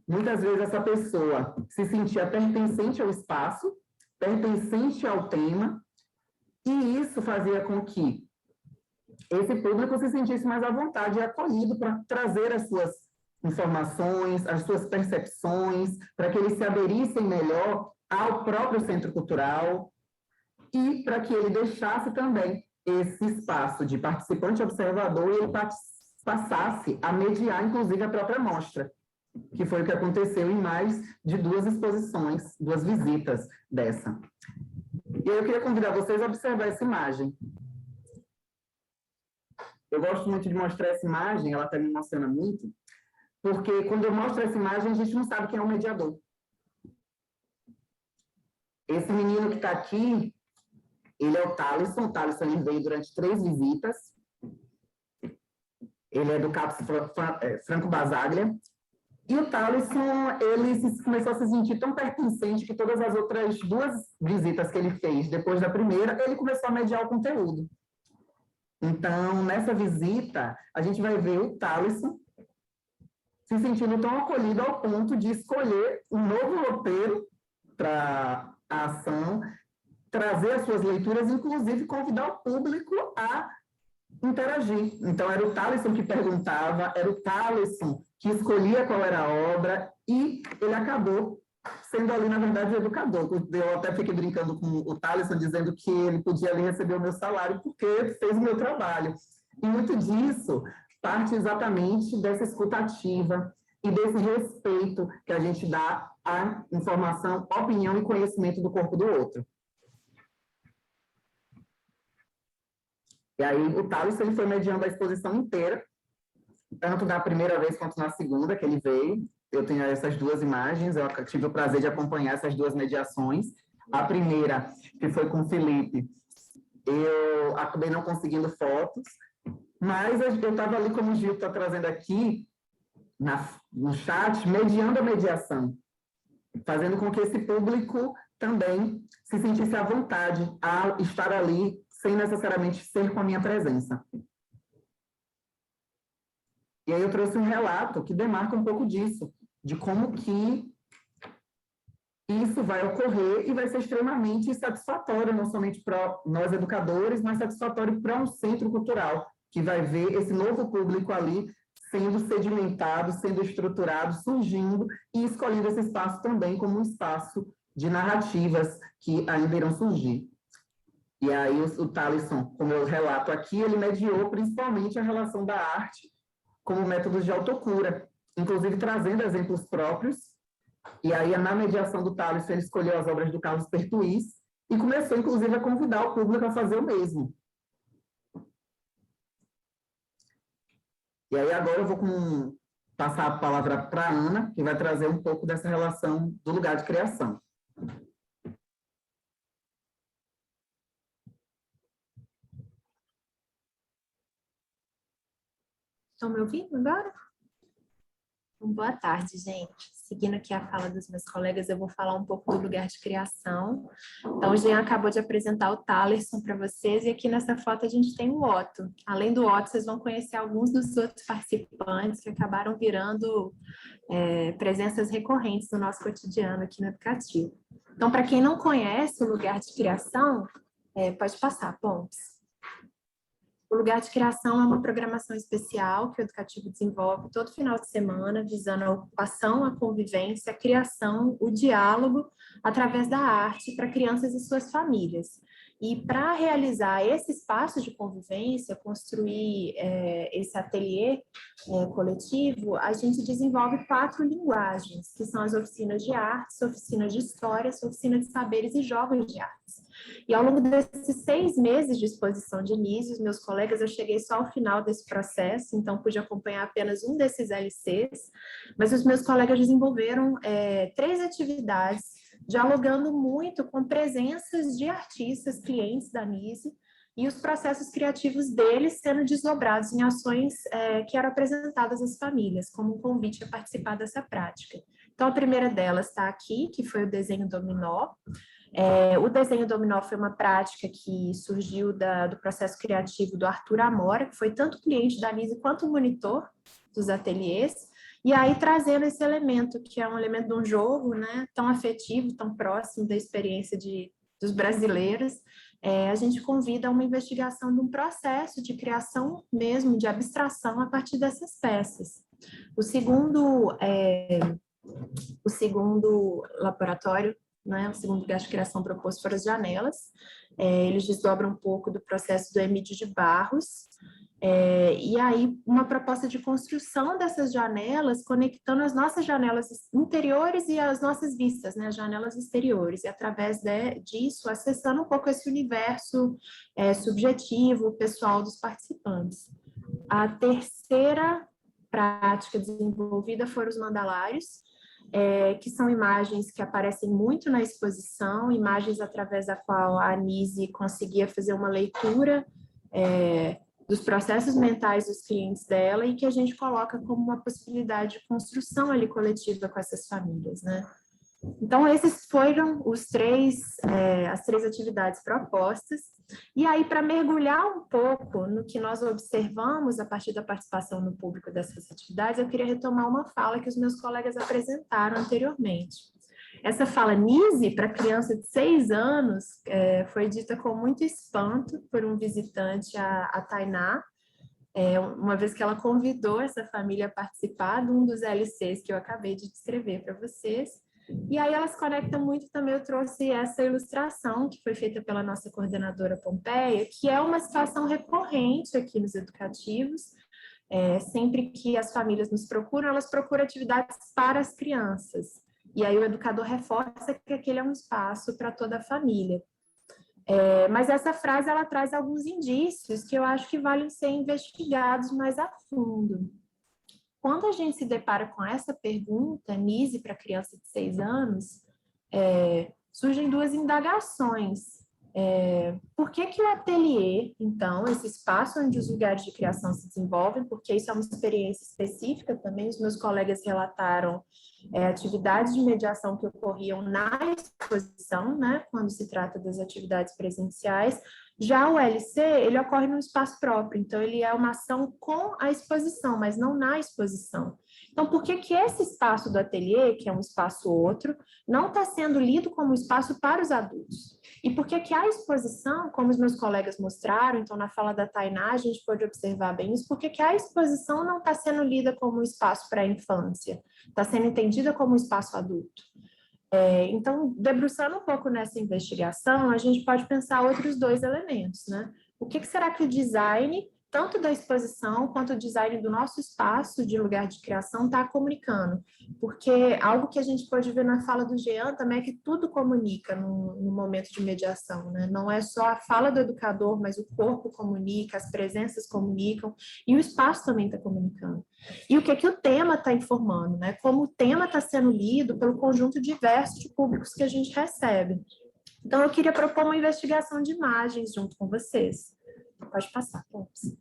muitas vezes essa pessoa se sentia pertencente ao espaço, pertencente ao tema, e isso fazia com que esse público se sentisse mais à vontade e acolhido para trazer as suas informações, as suas percepções, para que eles se aderissem melhor ao próprio centro cultural e para que ele deixasse também esse espaço de participante observador e ele passasse a mediar, inclusive, a própria mostra, que foi o que aconteceu em mais de 2 exposições, 2 visitas dessa. E aí eu queria convidar vocês a observar essa imagem. Eu gosto muito de mostrar essa imagem, ela até me emociona muito, porque quando eu mostro essa imagem, a gente não sabe quem é o mediador. Esse menino que está aqui, ele é o Thalisson. O Thalisson ele veio durante 3 visitas. Ele é do CAPS Franco Basaglia. E o Thalisson, ele começou a se sentir tão pertencente que todas as outras 2 visitas que ele fez, depois da primeira, ele começou a mediar o conteúdo. Então, nessa visita, a gente vai ver o Thalisson se sentindo tão acolhido ao ponto de escolher um novo roteiro para a ação, trazer as suas leituras, inclusive convidar o público a interagir. Então, era o Thalisson que perguntava, era o Thalisson que escolhia qual era a obra, e ele acabou sendo ali, na verdade, o educador. Eu até fiquei brincando com o Thalisson, dizendo que ele podia ali receber o meu salário porque fez o meu trabalho. E muito disso parte exatamente dessa escutativa e desse respeito que a gente dá à informação, opinião e conhecimento do corpo do outro. E aí o Thalisson ele foi mediando a exposição inteira, tanto na primeira vez quanto na segunda que ele veio. Eu tenho essas 2 imagens, eu tive o prazer de acompanhar essas 2 mediações. A primeira, que foi com o Felipe, eu acabei não conseguindo fotos, mas eu estava ali, como o Gil está trazendo aqui, no chat, mediando a mediação, fazendo com que esse público também se sentisse à vontade a estar ali, sem necessariamente ser com a minha presença. E aí eu trouxe um relato que demarca um pouco disso, de como que isso vai ocorrer e vai ser extremamente satisfatório, não somente para nós educadores, mas satisfatório para um centro cultural, que vai ver esse novo público ali sendo sedimentado, sendo estruturado, surgindo e escolhendo esse espaço também como um espaço de narrativas que ainda irão surgir. E aí o Thalisson, como eu relato aqui, ele mediou principalmente a relação da arte como métodos de autocura, inclusive trazendo exemplos próprios. E aí, na mediação do Thalisson, ele escolheu as obras do Carlos Pertuis e começou, inclusive, a convidar o público a fazer o mesmo. E aí, agora eu vou passar a palavra para a Ana, que vai trazer um pouco dessa relação do lugar de criação. Estão me ouvindo agora? Boa tarde, gente. Seguindo aqui a fala dos meus colegas, eu vou falar um pouco do lugar de criação. Então, o Jean acabou de apresentar o Thalisson para vocês, e aqui nessa foto a gente tem o Otto. Além do Otto, vocês vão conhecer alguns dos outros participantes que acabaram virando presenças recorrentes no nosso cotidiano aqui no Educativo. Então, para quem não conhece o lugar de criação, Pode passar, Pontes. O Lugar de Criação é uma programação especial que o Educativo desenvolve todo final de semana, visando a ocupação, a convivência, a criação, o diálogo através da arte para crianças e suas famílias. E para realizar esse espaço de convivência, construir esse ateliê coletivo, a gente desenvolve 4 linguagens, que são as oficinas de artes, oficinas de histórias, oficina de saberes e jogos de artes. E ao longo desses 6 meses de exposição de Nise, meus colegas, eu cheguei só ao final desse processo, então pude acompanhar apenas um desses LCs, mas os meus colegas desenvolveram 3 atividades, dialogando muito com presenças de artistas, clientes da Nise, e os processos criativos deles sendo desdobrados em ações que eram apresentadas às famílias, como um convite a participar dessa prática. Então, a primeira delas está aqui, que foi o desenho dominó. O desenho dominó foi uma prática que surgiu do processo criativo do Arthur Amora, que foi tanto cliente da Nise quanto monitor dos ateliês, e aí trazendo esse elemento, que é um elemento de um jogo, né, tão afetivo, tão próximo da experiência dos brasileiros, a gente convida a uma investigação de um processo de criação mesmo, de abstração a partir dessas peças. O segundo laboratório, né, o segundo lugar de criação proposto foram as janelas. Eles desdobram um pouco do processo do Emílio de Barros, e aí uma proposta de construção dessas janelas, conectando as nossas janelas interiores e as nossas vistas, né, as janelas exteriores, e através disso, acessando um pouco esse universo subjetivo, pessoal dos participantes. A terceira prática desenvolvida foram os mandalários, que são imagens que aparecem muito na exposição, imagens através da qual a Nise conseguia fazer uma leitura dos processos mentais dos clientes dela e que a gente coloca como uma possibilidade de construção ali coletiva com essas famílias, né? Então, esses foram as 3 atividades propostas. E aí, para mergulhar um pouco no que nós observamos a partir da participação no público dessas atividades, eu queria retomar uma fala que os meus colegas apresentaram anteriormente. Essa fala Nise, para criança de 6 anos, foi dita com muito espanto por um visitante, a Tainá, uma vez que ela convidou essa família a participar de um dos LCs que eu acabei de descrever para vocês. E aí elas conectam muito também, eu trouxe essa ilustração que foi feita pela nossa coordenadora Pompeia, que é uma situação recorrente aqui nos educativos. Sempre que as famílias nos procuram, elas procuram atividades para as crianças. E aí o educador reforça que aquele é um espaço para toda a família. Mas essa frase, ela traz alguns indícios que eu acho que valem ser investigados mais a fundo. Quando a gente se depara com essa pergunta, Nise para criança de 6 anos, surgem 2 indagações. Por que o ateliê, então, esse espaço onde os lugares de criação se desenvolvem, porque isso é uma experiência específica também, os meus colegas relataram atividades de mediação que ocorriam na exposição, né, quando se trata das atividades presenciais. Já o LC, ele ocorre num espaço próprio, então ele é uma ação com a exposição, mas não na exposição. Então, por que esse espaço do ateliê, que é um espaço outro, não está sendo lido como um espaço para os adultos? E por que a exposição, como os meus colegas mostraram, então na fala da Tainá a gente pode observar bem isso, por que a exposição não está sendo lida como um espaço para a infância, está sendo entendida como um espaço adulto? Então, debruçando um pouco nessa investigação, a gente pode pensar outros 2 elementos, né? O que será que o design, tanto da exposição quanto o design do nosso espaço de lugar de criação, está comunicando? Porque algo que a gente pode ver na fala do Jean também é que tudo comunica no momento de mediação, né? Não é só a fala do educador, mas o corpo comunica, as presenças comunicam e o espaço também está comunicando. E o que o tema está informando, né? Como o tema está sendo lido pelo conjunto diverso de públicos que a gente recebe. Então, eu queria propor uma investigação de imagens junto com vocês. Pode passar, Pontes.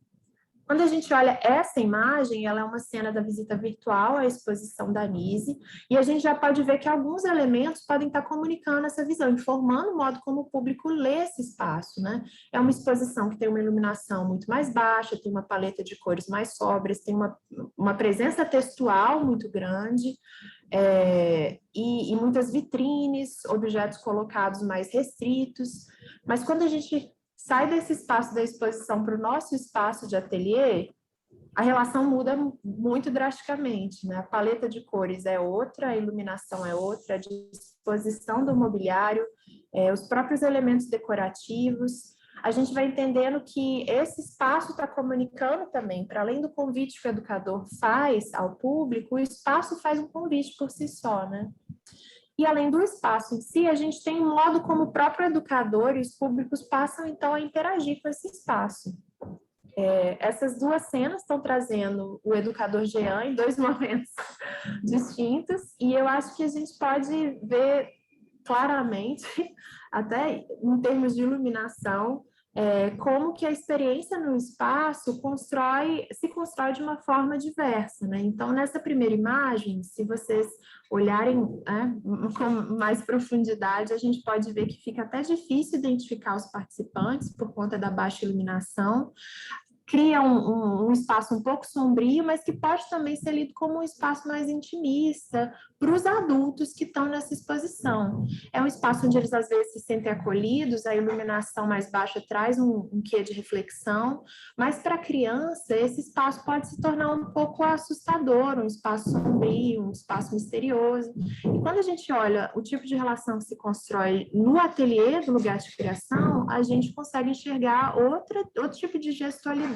Quando a gente olha essa imagem, ela é uma cena da visita virtual à exposição da Nise, e a gente já pode ver que alguns elementos podem estar comunicando essa visão, informando o modo como o público lê esse espaço, né? É uma exposição que tem uma iluminação muito mais baixa, tem uma paleta de cores mais sóbrias, tem uma presença textual muito grande, e muitas vitrines, objetos colocados mais restritos, Mas quando a gente sai desse espaço da exposição para o nosso espaço de ateliê, a relação muda muito drasticamente, né? A paleta de cores é outra, a iluminação é outra, a disposição do mobiliário, os próprios elementos decorativos. A gente vai entendendo que esse espaço está comunicando também, para além do convite que o educador faz ao público, o espaço faz um convite por si só, né? E além do espaço em si, a gente tem um modo como o próprio educador e os públicos passam, então, a interagir com esse espaço. Essas duas cenas estão trazendo o educador Jean em dois momentos distintos, e eu acho que a gente pode ver claramente, até em termos de iluminação, como que a experiência no espaço se constrói de uma forma diversa, né? Então, nessa primeira imagem, se vocês olharem com mais profundidade, a gente pode ver que fica até difícil identificar os participantes por conta da baixa iluminação. Cria um espaço um pouco sombrio, mas que pode também ser lido como um espaço mais intimista para os adultos que estão nessa exposição. É um espaço onde eles às vezes se sentem acolhidos, a iluminação mais baixa traz um quê de reflexão, mas para a criança esse espaço pode se tornar um pouco assustador, um espaço sombrio, um espaço misterioso. E quando a gente olha o tipo de relação que se constrói no ateliê do lugar de criação, a gente consegue enxergar outro tipo de gestualidade,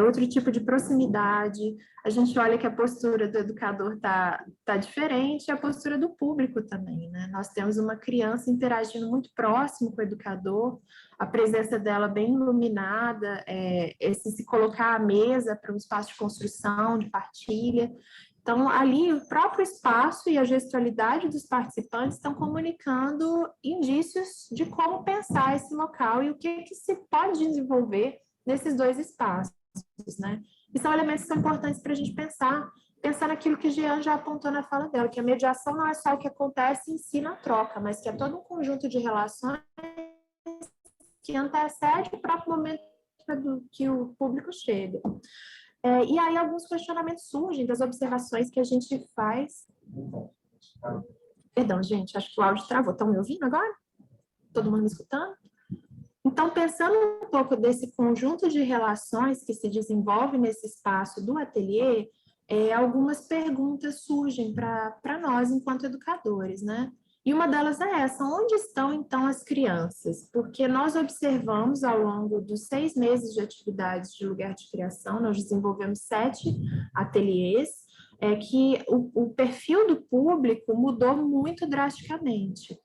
outro tipo de proximidade. A gente olha que a postura do educador tá diferente, e a postura do público também, né? Nós temos uma criança interagindo muito próximo com o educador, a presença dela bem iluminada, esse se colocar à mesa para um espaço de construção, de partilha. Então, ali, o próprio espaço e a gestualidade dos participantes estão comunicando indícios de como pensar esse local e o que se pode desenvolver nesses dois espaços, né? E são elementos que são importantes para a gente pensar naquilo que Jean já apontou na fala dela, que a mediação não é só o que acontece em si na troca, mas que é todo um conjunto de relações que antecede o próprio momento que o público chega. E aí alguns questionamentos surgem das observações que a gente faz. Perdão, gente, acho que o áudio travou. Estão me ouvindo agora? Todo mundo me escutando? Então, pensando um pouco desse conjunto de relações que se desenvolve nesse espaço do ateliê, algumas perguntas surgem para nós enquanto educadores, né? E uma delas é essa: onde estão então as crianças? Porque nós observamos ao longo dos 6 meses de atividades de lugar de criação, nós desenvolvemos 7 ateliês, que o perfil do público mudou muito drasticamente.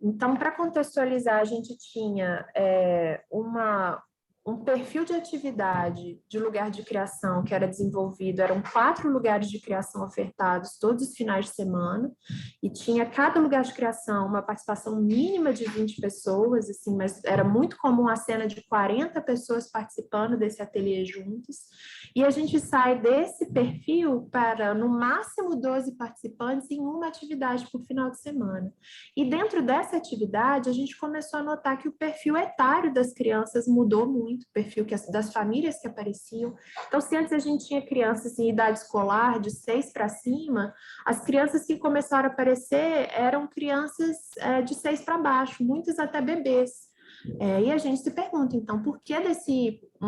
Então, para contextualizar, a gente tinha um perfil de atividade de lugar de criação que era desenvolvido, eram 4 lugares de criação ofertados todos os finais de semana, e tinha cada lugar de criação uma participação mínima de 20 pessoas, assim, mas era muito comum a cena de 40 pessoas participando desse ateliê juntos, e a gente sai desse perfil para, no máximo, 12 participantes em uma atividade por final de semana. E dentro dessa atividade, a gente começou a notar que o perfil etário das crianças mudou muito, o perfil das famílias que apareciam. Então, se antes a gente tinha crianças em idade escolar, de 6 para cima, as crianças que começaram a aparecer eram crianças de 6 para baixo, muitas até bebês. E a gente se pergunta, então, por que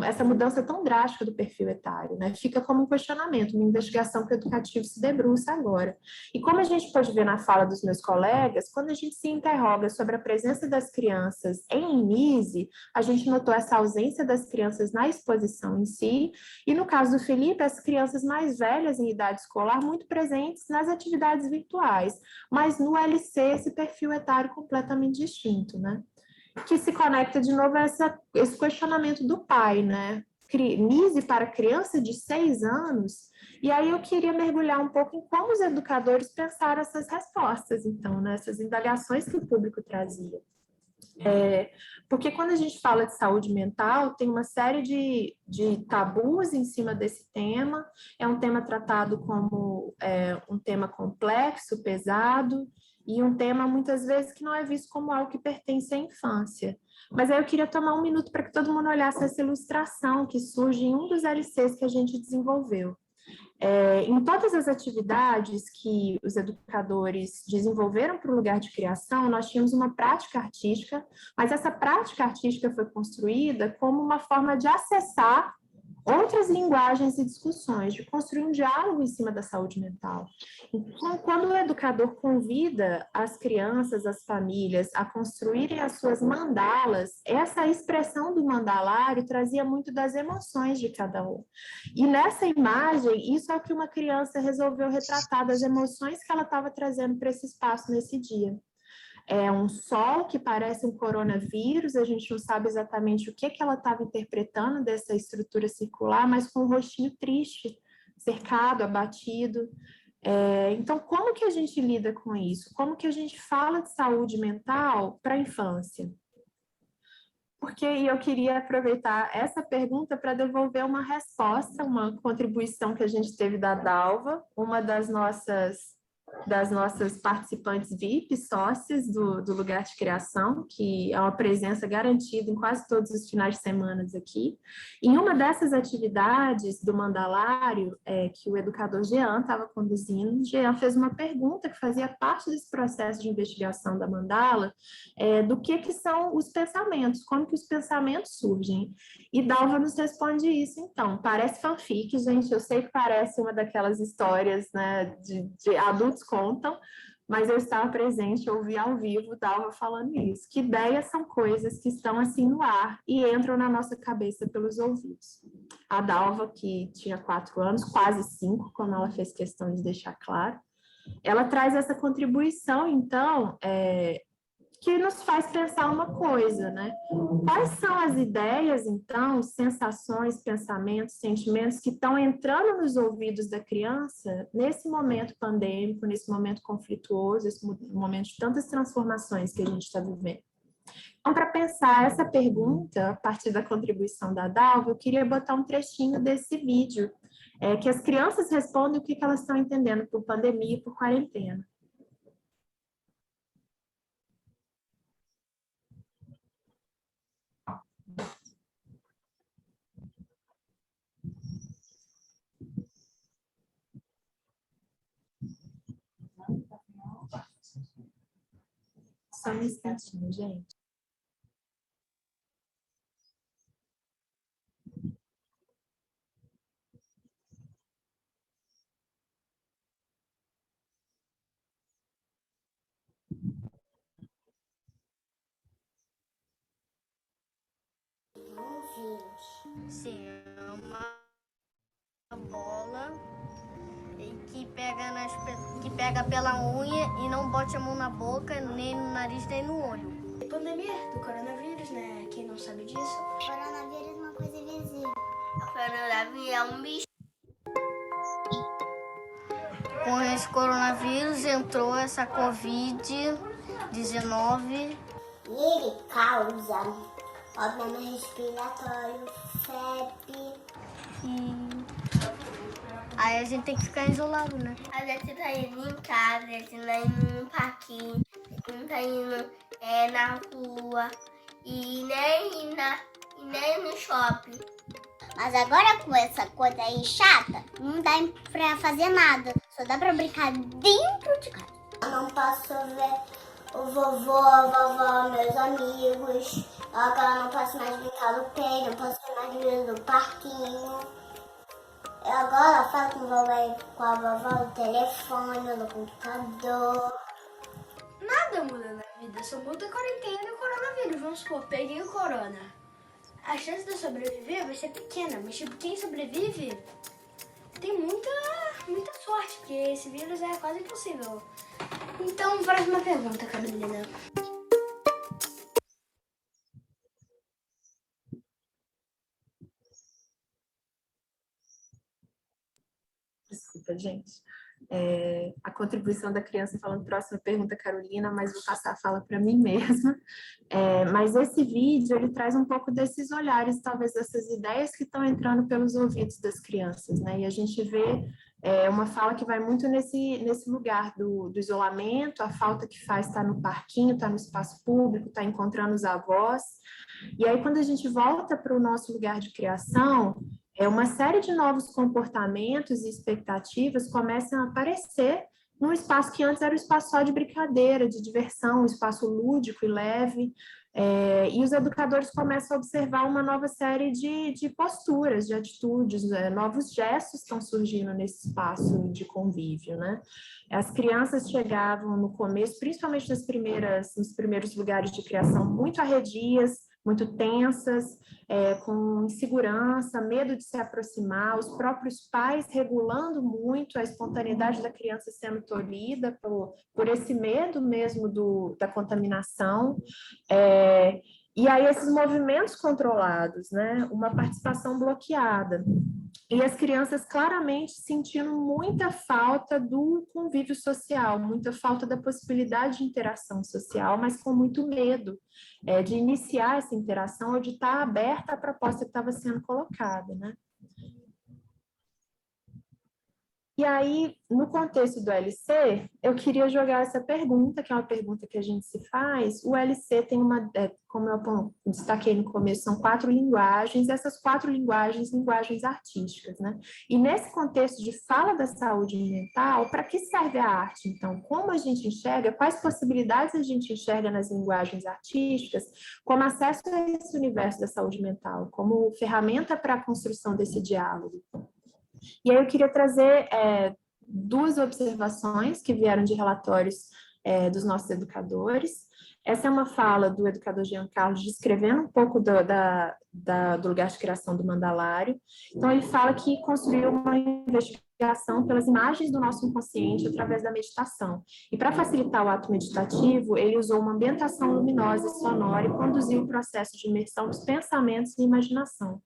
essa mudança tão drástica do perfil etário, né? Fica como um questionamento, uma investigação que o educativo se debruça agora. E como a gente pode ver na fala dos meus colegas, quando a gente se interroga sobre a presença das crianças em INISE, a gente notou essa ausência das crianças na exposição em si, e no caso do Felipe, as crianças mais velhas em idade escolar muito presentes nas atividades virtuais, mas no LC esse perfil etário completamente distinto, né? Que se conecta de novo a esse questionamento do pai, né? NISE para criança de 6 anos, e aí eu queria mergulhar um pouco em como os educadores pensaram essas respostas, então, né? Essas indagações que o público trazia. Porque quando a gente fala de saúde mental, tem uma série de tabus em cima desse tema, é um tema tratado como um tema complexo, pesado, e um tema, muitas vezes, que não é visto como algo que pertence à infância. Mas aí eu queria tomar um minuto para que todo mundo olhasse essa ilustração que surge em um dos LCs que a gente desenvolveu. Em todas as atividades que os educadores desenvolveram para o lugar de criação, nós tínhamos uma prática artística, mas essa prática artística foi construída como uma forma de acessar outras linguagens e discussões, de construir um diálogo em cima da saúde mental. Então, quando o educador convida as crianças, as famílias a construírem as suas mandalas, essa expressão do mandalário trazia muito das emoções de cada um. E nessa imagem, isso é o que uma criança resolveu retratar, das emoções que ela estava trazendo para esse espaço nesse dia. É um sol que parece um coronavírus, a gente não sabe exatamente o que ela estava interpretando dessa estrutura circular, mas com um rostinho triste, cercado, abatido. Então, como que a gente lida com isso? Como que a gente fala de saúde mental para a infância? Porque eu queria aproveitar essa pergunta para devolver uma resposta, uma contribuição que a gente teve da Dalva, uma das nossas participantes VIP, sócias do Lugar de Criação, que é uma presença garantida em quase todos os finais de semana aqui. Em uma dessas atividades do mandalário, que o educador Jean estava conduzindo, Jean fez uma pergunta que fazia parte desse processo de investigação da mandala, do que são os pensamentos, como que os pensamentos surgem. E Dalva nos responde isso, então. Parece fanfic, gente, eu sei que parece uma daquelas histórias, né, de adultos contam, mas eu estava presente, ouvi ao vivo Dalva falando isso. Que ideias são coisas que estão assim no ar e entram na nossa cabeça pelos ouvidos. A Dalva, que tinha 4 anos, quase 5, como ela fez questão de deixar claro, ela traz essa contribuição, então, que nos faz pensar uma coisa, né? Quais são as ideias, então, sensações, pensamentos, sentimentos que estão entrando nos ouvidos da criança nesse momento pandêmico, nesse momento conflituoso, esse momento de tantas transformações que a gente está vivendo? Então, para pensar essa pergunta, a partir da contribuição da Dalva, eu queria botar um trechinho desse vídeo, que as crianças respondem o que elas estão entendendo por pandemia e por quarentena. Só um instantinho, gente. Sim, é uma bola que pega pela unha e não bote a mão na boca, nem no nariz, nem no olho. Pandemia do coronavírus, né? Quem não sabe disso? O coronavírus é uma coisa invisível. O coronavírus é um bicho. Com esse coronavírus entrou essa Covid-19. E ele causa problema respiratório, febre. Aí a gente tem que ficar isolado, né? A gente tá indo em casa, a gente tá indo no parquinho, a gente tá indo na rua e nem no shopping. Mas agora com essa coisa aí chata, não dá pra fazer nada. Só dá pra brincar dentro de casa. Eu não posso ver o vovô, a vovó, meus amigos. Agora eu não posso mais brincar no pé, não posso mais ir no parquinho. Eu agora falo com a vovó no telefone, no computador. Nada muda na vida, só muda a quarentena e o coronavírus. Vamos supor, peguei o corona. A chance de eu sobreviver vai ser pequena, mas tipo, quem sobrevive tem muita sorte, porque esse vírus é quase impossível. Então, próxima pergunta, Carolina. Desculpa, gente. A contribuição da criança falando próxima pergunta, Carolina, mas vou passar a fala para mim mesma. Mas esse vídeo, ele traz um pouco desses olhares, talvez dessas ideias que estão entrando pelos ouvidos das crianças, né? E a gente vê uma fala que vai muito nesse lugar do isolamento, a falta que faz estar no parquinho, estar no espaço público, estar encontrando os avós. E aí, quando a gente volta para o nosso lugar de criação, Uma série de novos comportamentos e expectativas começam a aparecer num espaço que antes era um espaço só de brincadeira, de diversão, um espaço lúdico e leve, e os educadores começam a observar uma nova série de posturas, de atitudes, novos gestos estão surgindo nesse espaço de convívio, né? As crianças chegavam no começo, principalmente nos primeiros lugares de criação, muito arredias, muito tensas, com insegurança, medo de se aproximar, os próprios pais regulando muito a espontaneidade da criança sendo tolhida por esse medo mesmo da contaminação. E aí esses movimentos controlados, né? Uma participação bloqueada. E as crianças claramente sentindo muita falta do convívio social, muita falta da possibilidade de interação social, mas com muito medo de iniciar essa interação ou de estar aberta à proposta que estava sendo colocada, né? E aí, no contexto do LC, eu queria jogar essa pergunta, que é uma pergunta que a gente se faz. O LC tem como eu destaquei no começo, são 4 linguagens, essas 4 linguagens artísticas, né? E nesse contexto de fala da saúde mental, para que serve a arte, então? Como a gente enxerga, quais possibilidades a gente enxerga nas linguagens artísticas como acesso a esse universo da saúde mental, como ferramenta para a construção desse diálogo? E aí eu queria trazer 2 observações que vieram de relatórios dos nossos educadores. Essa é uma fala do educador Jean Carlos descrevendo um pouco do lugar de criação do Mandalário. Então, ele fala que construiu uma investigação pelas imagens do nosso inconsciente através da meditação. E para facilitar o ato meditativo, ele usou uma ambientação luminosa e sonora e conduziu o processo de imersão dos pensamentos e imaginação.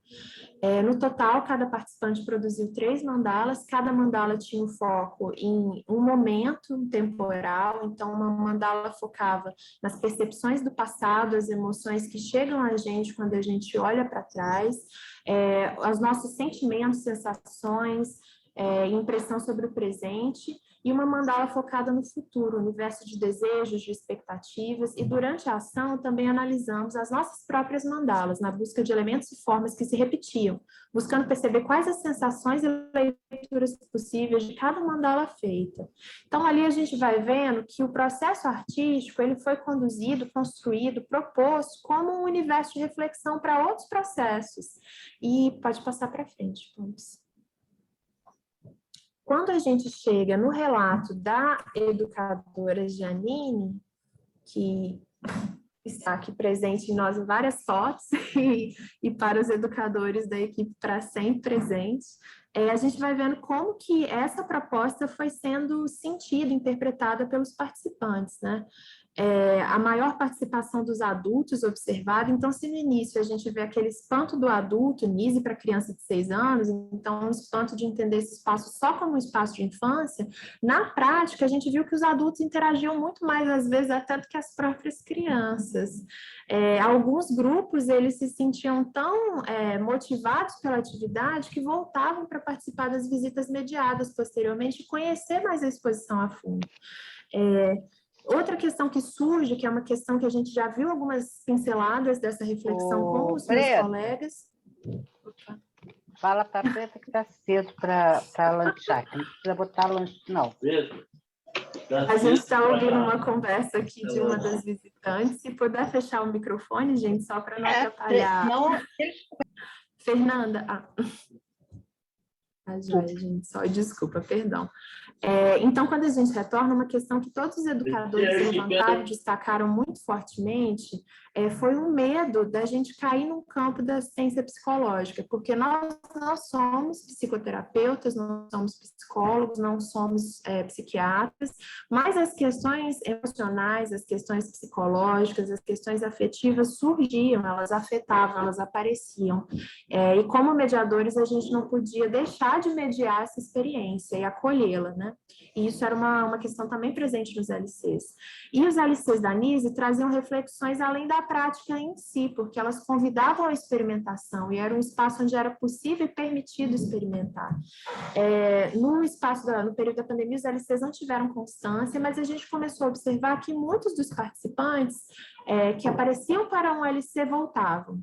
No total, cada participante produziu 3 mandalas, cada mandala tinha um foco em um momento temporal, então uma mandala focava nas percepções do passado, as emoções que chegam a gente quando a gente olha para trás, os nossos sentimentos, sensações, impressão sobre o presente, e uma mandala focada no futuro, universo de desejos, de expectativas, e durante a ação também analisamos as nossas próprias mandalas, na busca de elementos e formas que se repetiam, buscando perceber quais as sensações e leituras possíveis de cada mandala feita. Então, ali a gente vai vendo que o processo artístico, ele foi conduzido, construído, proposto como um universo de reflexão para outros processos. E pode passar para frente, vamos. Quando a gente chega no relato da educadora Janine, que está aqui presente em nós em várias fotos, e para os educadores da equipe para sempre presentes, a gente vai vendo como que essa proposta foi sendo sentida, interpretada pelos participantes, né? A maior participação dos adultos observada, então se no início a gente vê aquele espanto do adulto, NISE para criança de 6 anos, então um espanto de entender esse espaço só como um espaço de infância, na prática a gente viu que os adultos interagiam muito mais às vezes até do que as próprias crianças. Alguns grupos eles se sentiam tão motivados pela atividade que voltavam para participar das visitas mediadas posteriormente e conhecer mais a exposição a fundo. Outra questão que surge, que é uma questão que a gente já viu algumas pinceladas dessa reflexão com os meus colegas. Fala para a Preta que está cedo para lanchar, que não precisa botar lanche, não. A gente está ouvindo uma conversa aqui de uma das visitantes. Se puder fechar o microfone, gente, só para não atrapalhar. Não... Fernanda. Joia, gente, só desculpa, perdão. Então, quando a gente retorna, uma questão que todos os educadores levantaram, destacaram muito fortemente, foi o medo da gente cair no campo da assistência psicológica, porque nós não somos psicoterapeutas, não somos psicólogos, não somos psiquiatras, mas as questões emocionais, as questões psicológicas, as questões afetivas surgiam, elas afetavam, elas apareciam. E como mediadores, a gente não podia deixar de mediar essa experiência e acolhê-la, né? E isso era uma questão também presente nos LCs. E os LCs da NISE traziam reflexões além da prática em si, porque elas convidavam à experimentação e era um espaço onde era possível e permitido experimentar. No período da pandemia, os LCs não tiveram constância, mas a gente começou a observar que muitos dos participantes que apareciam para um LC voltavam.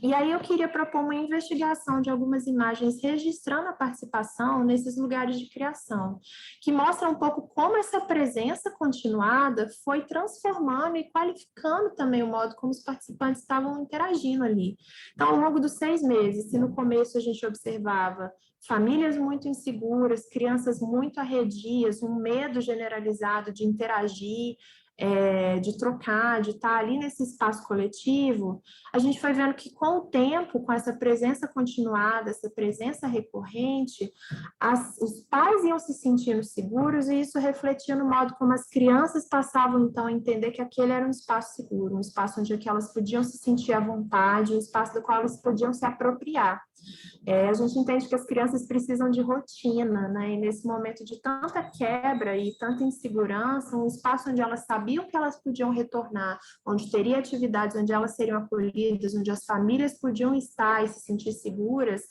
E aí eu queria propor uma investigação de algumas imagens registrando a participação nesses lugares de criação, que mostra um pouco como essa presença continuada foi transformando e qualificando também o modo como os participantes estavam interagindo ali. Então, ao longo dos 6 meses, se no começo a gente observava famílias muito inseguras, crianças muito arredias, um medo generalizado de interagir, de trocar, de estar ali nesse espaço coletivo, a gente foi vendo que com o tempo, com essa presença continuada, essa presença recorrente, os pais iam se sentindo seguros e isso refletia no modo como as crianças passavam então a entender que aquele era um espaço seguro, um espaço onde elas podiam se sentir à vontade, um espaço do qual elas podiam se apropriar. A gente entende que as crianças precisam de rotina, né? E nesse momento de tanta quebra e tanta insegurança, um espaço onde elas sabiam que elas podiam retornar, onde teria atividades onde elas seriam acolhidas, onde as famílias podiam estar e se sentir seguras,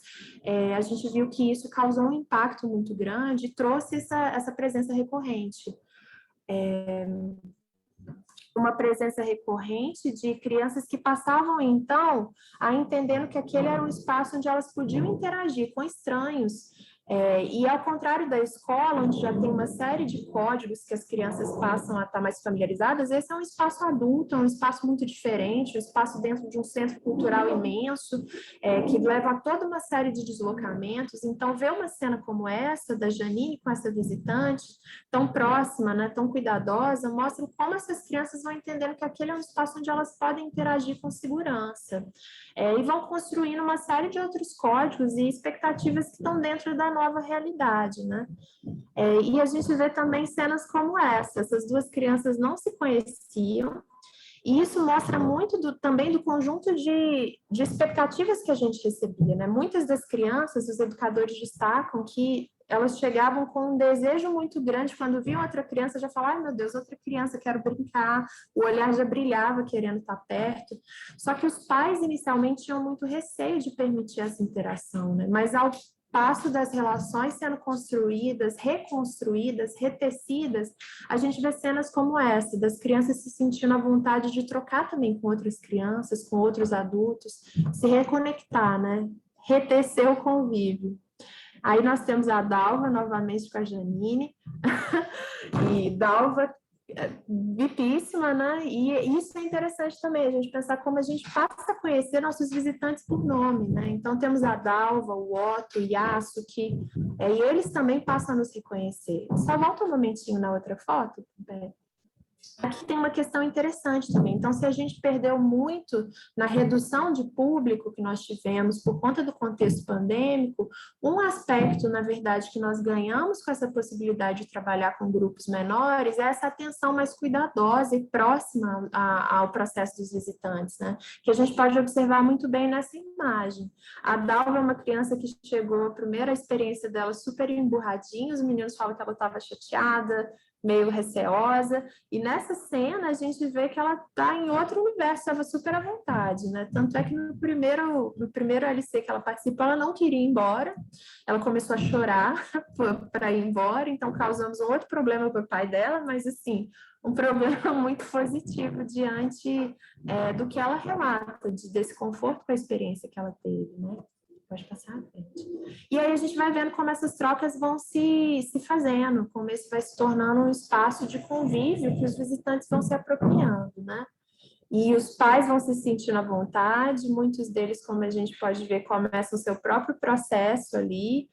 a gente viu que isso causou um impacto muito grande e trouxe essa presença recorrente. Uma presença recorrente de crianças que passavam, então, a entendendo que aquele era um espaço onde elas podiam interagir com estranhos. E ao contrário da escola, onde já tem uma série de códigos que as crianças passam a estar mais familiarizadas, esse é um espaço adulto, é um espaço muito diferente, um espaço dentro de um centro cultural imenso, que leva a toda uma série de deslocamentos. Então, ver uma cena como essa, da Janine com essa visitante, tão próxima, né, tão cuidadosa, mostra como essas crianças vão entendendo que aquele é um espaço onde elas podem interagir com segurança. E vão construindo uma série de outros códigos e expectativas que estão dentro da nova realidade, né? E a gente vê também cenas como essa. Essas duas crianças não se conheciam, e isso mostra muito também do conjunto de expectativas que a gente recebia, né? Muitas das crianças, os educadores destacam que elas chegavam com um desejo muito grande, quando viam outra criança, já falavam, ai meu Deus, outra criança, quero brincar, o olhar já brilhava querendo estar perto. Só que os pais inicialmente tinham muito receio de permitir essa interação, né? Mas ao passo das relações sendo construídas, reconstruídas, retecidas, a gente vê cenas como essa, das crianças se sentindo à vontade de trocar também com outras crianças, com outros adultos, se reconectar, né? Retecer o convívio. Aí nós temos a Dalva, novamente com a Janine, e Dalva, vipíssima, né? E isso é interessante também, a gente pensar como a gente passa a conhecer nossos visitantes por nome, né? Então temos a Dalva, o Otto, o Yasu, e eles também passam a nos reconhecer. Só volta um momentinho na outra foto, Aqui tem uma questão interessante também. Então, se a gente perdeu muito na redução de público que nós tivemos por conta do contexto pandêmico, um aspecto, na verdade, que nós ganhamos com essa possibilidade de trabalhar com grupos menores é essa atenção mais cuidadosa e próxima ao processo dos visitantes, né? Que a gente pode observar muito bem nessa imagem. A Dalva é uma criança que chegou, a primeira experiência dela super emburradinha, os meninos falam que ela estava chateada, meio receosa, e nessa cena a gente vê que ela está em outro universo, estava super à vontade, né? Tanto é que no primeiro LC que ela participou, ela não queria ir embora, ela começou a chorar para ir embora, então causamos um outro problema para o pai dela, mas assim, um problema muito positivo diante do que ela relata, desse conforto com a experiência que ela teve, né? Pode passar à frente. E aí a gente vai vendo como essas trocas vão se fazendo, como esse vai se tornando um espaço de convívio que os visitantes vão se apropriando, né? E os pais vão se sentindo à vontade, muitos deles, como a gente pode ver, começam o seu próprio processo ali,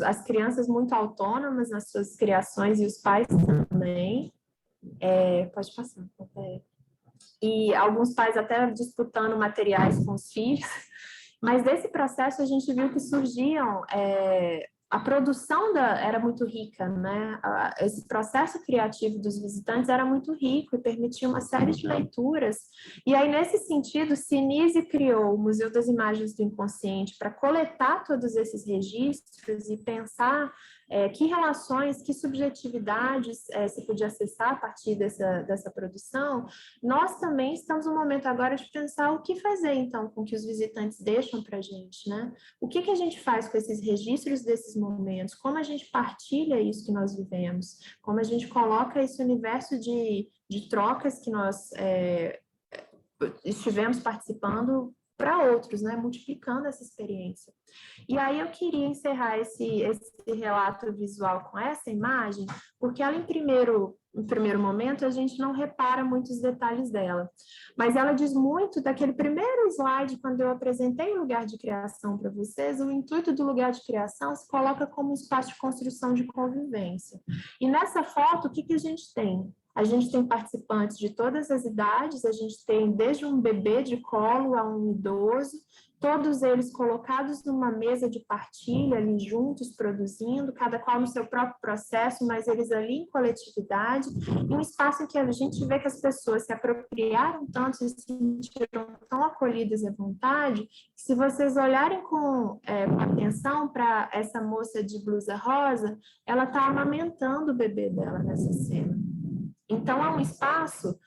as crianças muito autônomas nas suas criações e os pais também. Pode passar. E alguns pais até disputando materiais com os filhos. Mas desse processo a gente viu que surgiam, a produção era muito rica, né? Esse processo criativo dos visitantes era muito rico e permitia uma série de leituras. E aí, nesse sentido, Sinise criou o Museu das Imagens do Inconsciente para coletar todos esses registros e pensar que relações, que subjetividades se podia acessar a partir dessa produção. Nós também estamos no momento agora de pensar o que fazer, então, com que os visitantes deixam para a gente, né? O que a gente faz com esses registros desses momentos? Como a gente partilha isso que nós vivemos? Como a gente coloca esse universo de trocas que nós estivemos participando para outros, né? Multiplicando essa experiência. E aí eu queria encerrar esse relato visual com essa imagem, porque ela, em primeiro momento, a gente não repara muitos detalhes dela, mas ela diz muito daquele primeiro slide, quando eu apresentei o lugar de criação para vocês. O intuito do lugar de criação se coloca como um espaço de construção de convivência. E nessa foto, o que a gente tem? A gente tem participantes de todas as idades, a gente tem desde um bebê de colo a um idoso, todos eles colocados numa mesa de partilha, ali juntos, produzindo, cada qual no seu próprio processo, mas eles ali em coletividade, em um espaço em que a gente vê que as pessoas se apropriaram tanto e se sentiram tão acolhidas à vontade, que se vocês olharem com atenção para essa moça de blusa rosa, ela está amamentando o bebê dela nessa cena. Então, é um espaço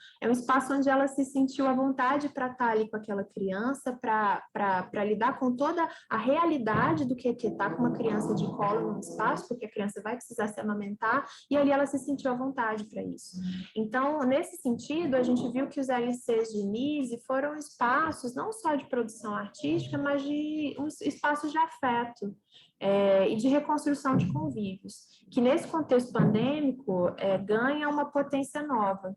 onde ela se sentiu à vontade para estar ali com aquela criança, para lidar com toda a realidade do que é estar com uma criança de colo num espaço, porque a criança vai precisar se amamentar, e ali ela se sentiu à vontade para isso. Então, nesse sentido, a gente viu que os LCs de Nise foram espaços não só de produção artística, mas de espaços de afeto. E de reconstrução de convívios, que nesse contexto pandêmico ganha uma potência nova.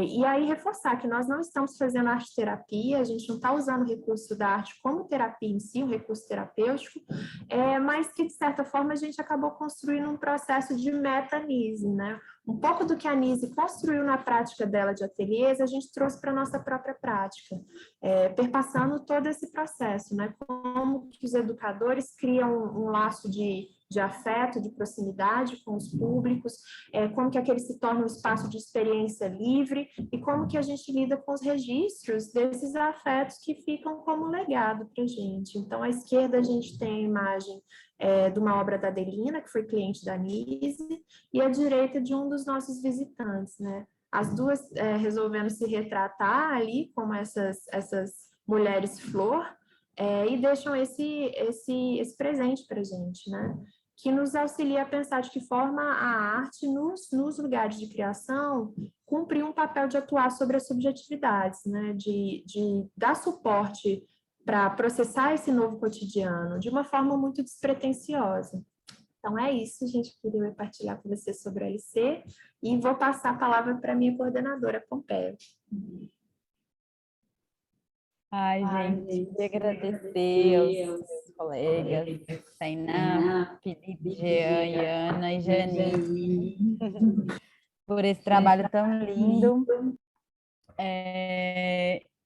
E aí reforçar que nós não estamos fazendo arte-terapia, a gente não está usando o recurso da arte como terapia em si, um recurso terapêutico, mas que, de certa forma, a gente acabou construindo um processo de meta-Nise, né? Um pouco do que a Nise construiu na prática dela de ateliês, a gente trouxe para a nossa própria prática, perpassando todo esse processo, né? Como que os educadores criam um laço de afeto, de proximidade com os públicos, como que aquele se torna um espaço de experiência livre e como que a gente lida com os registros desses afetos que ficam como legado para a gente. Então, à esquerda a gente tem a imagem de uma obra da Adelina, que foi cliente da Nise, e à direita de um dos nossos visitantes, né? As duas resolvendo se retratar ali como essas mulheres flor, e deixam esse presente para a gente, né? Que nos auxilia a pensar de que forma a arte, nos lugares de criação, cumpre um papel de atuar sobre as subjetividades, né? De dar suporte para processar esse novo cotidiano de uma forma muito despretensiosa. Então, é isso, gente, que eu queria partilhar com vocês sobre o LC, e vou passar a palavra para a minha coordenadora, Pompeia. Ai, gente, queria agradecer aos colegas, Tainá, Felipe, Jean, Iana e Janine, por esse trabalho tão lindo.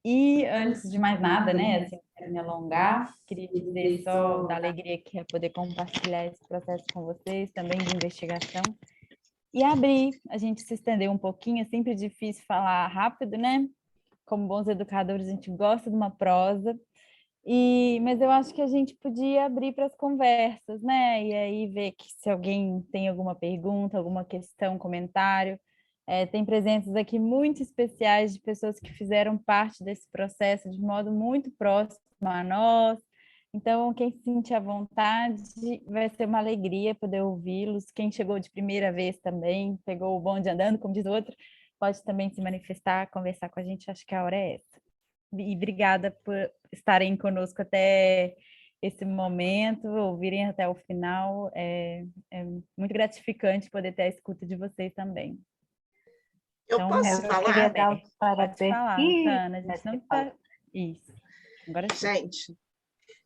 E antes de mais nada, né, assim, para me alongar, queria dizer só da alegria que é poder compartilhar esse processo com vocês, também de investigação, e abrir, a gente se estender um pouquinho. É sempre difícil falar rápido, né? Como bons educadores, a gente gosta de uma prosa, mas eu acho que a gente podia abrir para as conversas, né? E aí ver que se alguém tem alguma pergunta, alguma questão, comentário. Tem presenças aqui muito especiais de pessoas que fizeram parte desse processo de modo muito próximo a nós. Então, quem se sentir à vontade, vai ser uma alegria poder ouvi-los. Quem chegou de primeira vez também, pegou o bonde andando, como diz o outro, pode também se manifestar, conversar com a gente. Acho que a hora é essa. E obrigada por estarem conosco até esse momento, ouvirem até o final. É muito gratificante poder ter a escuta de vocês também. Eu então, posso falar? Queria dar os Pode falar, Ana, a gente não fala. tá... Isso. Agora sim. Gente,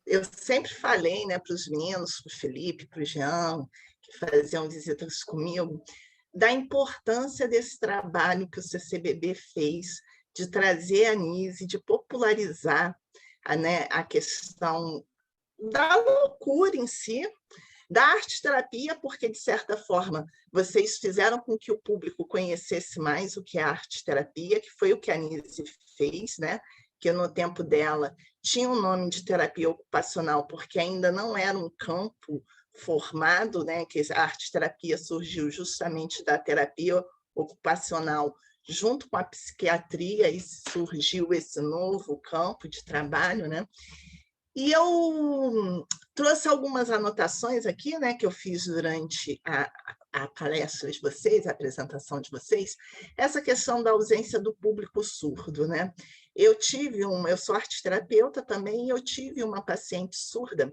eu sempre falei, né, para os meninos, para o Felipe, para o Jean, que faziam visitas comigo, da importância desse trabalho que o CCBB fez de trazer a Nise, de popularizar a questão da loucura em si, da arte-terapia, porque, de certa forma, vocês fizeram com que o público conhecesse mais o que é arte-terapia, que foi o que a Nise fez, né? Que no tempo dela tinha um nome de terapia ocupacional, porque ainda não era um campo formado, né? Que a arte-terapia surgiu justamente da terapia ocupacional, junto com a psiquiatria, e surgiu esse novo campo de trabalho, né? E eu trouxe algumas anotações aqui, né, que eu fiz durante a palestra de vocês, a apresentação de vocês, essa questão da ausência do público surdo, né? eu sou arteterapeuta também, e eu tive uma paciente surda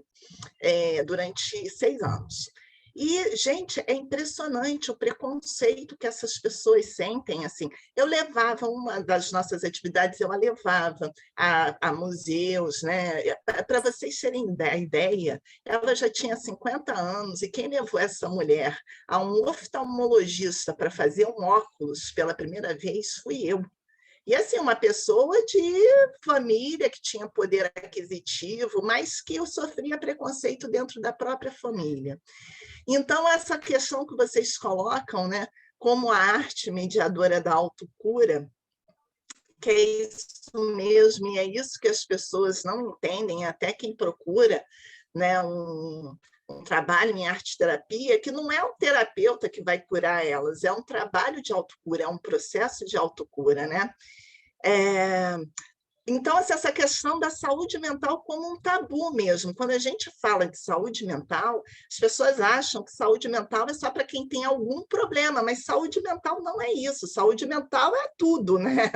durante 6 anos. E, gente, é impressionante o preconceito que essas pessoas sentem, assim. Eu levava, uma das nossas atividades, eu a levava a museus, né? Para vocês terem ideia, ela já tinha 50 anos, e quem levou essa mulher a um oftalmologista para fazer um óculos pela primeira vez fui eu. E, assim, uma pessoa de família que tinha poder aquisitivo, mas que sofria preconceito dentro da própria família. Então, essa questão que vocês colocam, né, como a arte mediadora da autocura, que é isso mesmo, e é isso que as pessoas não entendem, até quem procura, né, um trabalho em arte-terapia, que não é um terapeuta que vai curar elas, é um trabalho de autocura, é um processo de autocura, né? Então, essa questão da saúde mental como um tabu mesmo. Quando a gente fala de saúde mental, as pessoas acham que saúde mental é só para quem tem algum problema, mas saúde mental não é isso. Saúde mental é tudo, né?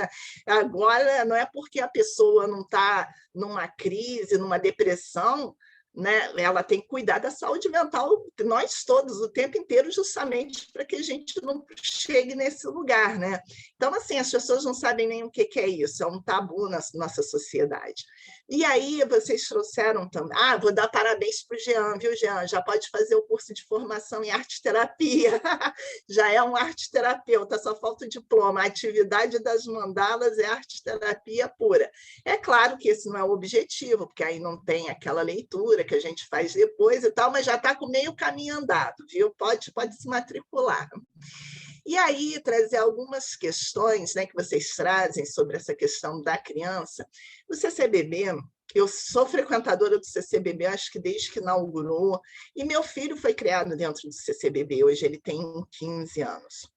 Agora, não é porque a pessoa não está numa crise, numa depressão, né? Ela tem que cuidar da saúde mental, nós todos, o tempo inteiro, justamente para que a gente não chegue nesse lugar, né? Então, assim, as pessoas não sabem nem o que é isso, é um tabu na nossa sociedade. E aí, vocês trouxeram também... vou dar parabéns para o Jean, viu, Jean? Já pode fazer o curso de formação em arte-terapia. Já é um arte-terapeuta, só falta o diploma. A atividade das mandalas é arte-terapia pura. É claro que esse não é o objetivo, porque aí não tem aquela leitura que a gente faz depois e tal, mas já está com meio caminho andado, viu? Pode se matricular. E aí, trazer algumas questões, né, que vocês trazem sobre essa questão da criança. O CCBB, eu sou frequentadora do CCBB, acho que desde que inaugurou, e meu filho foi criado dentro do CCBB, hoje ele tem 15 anos.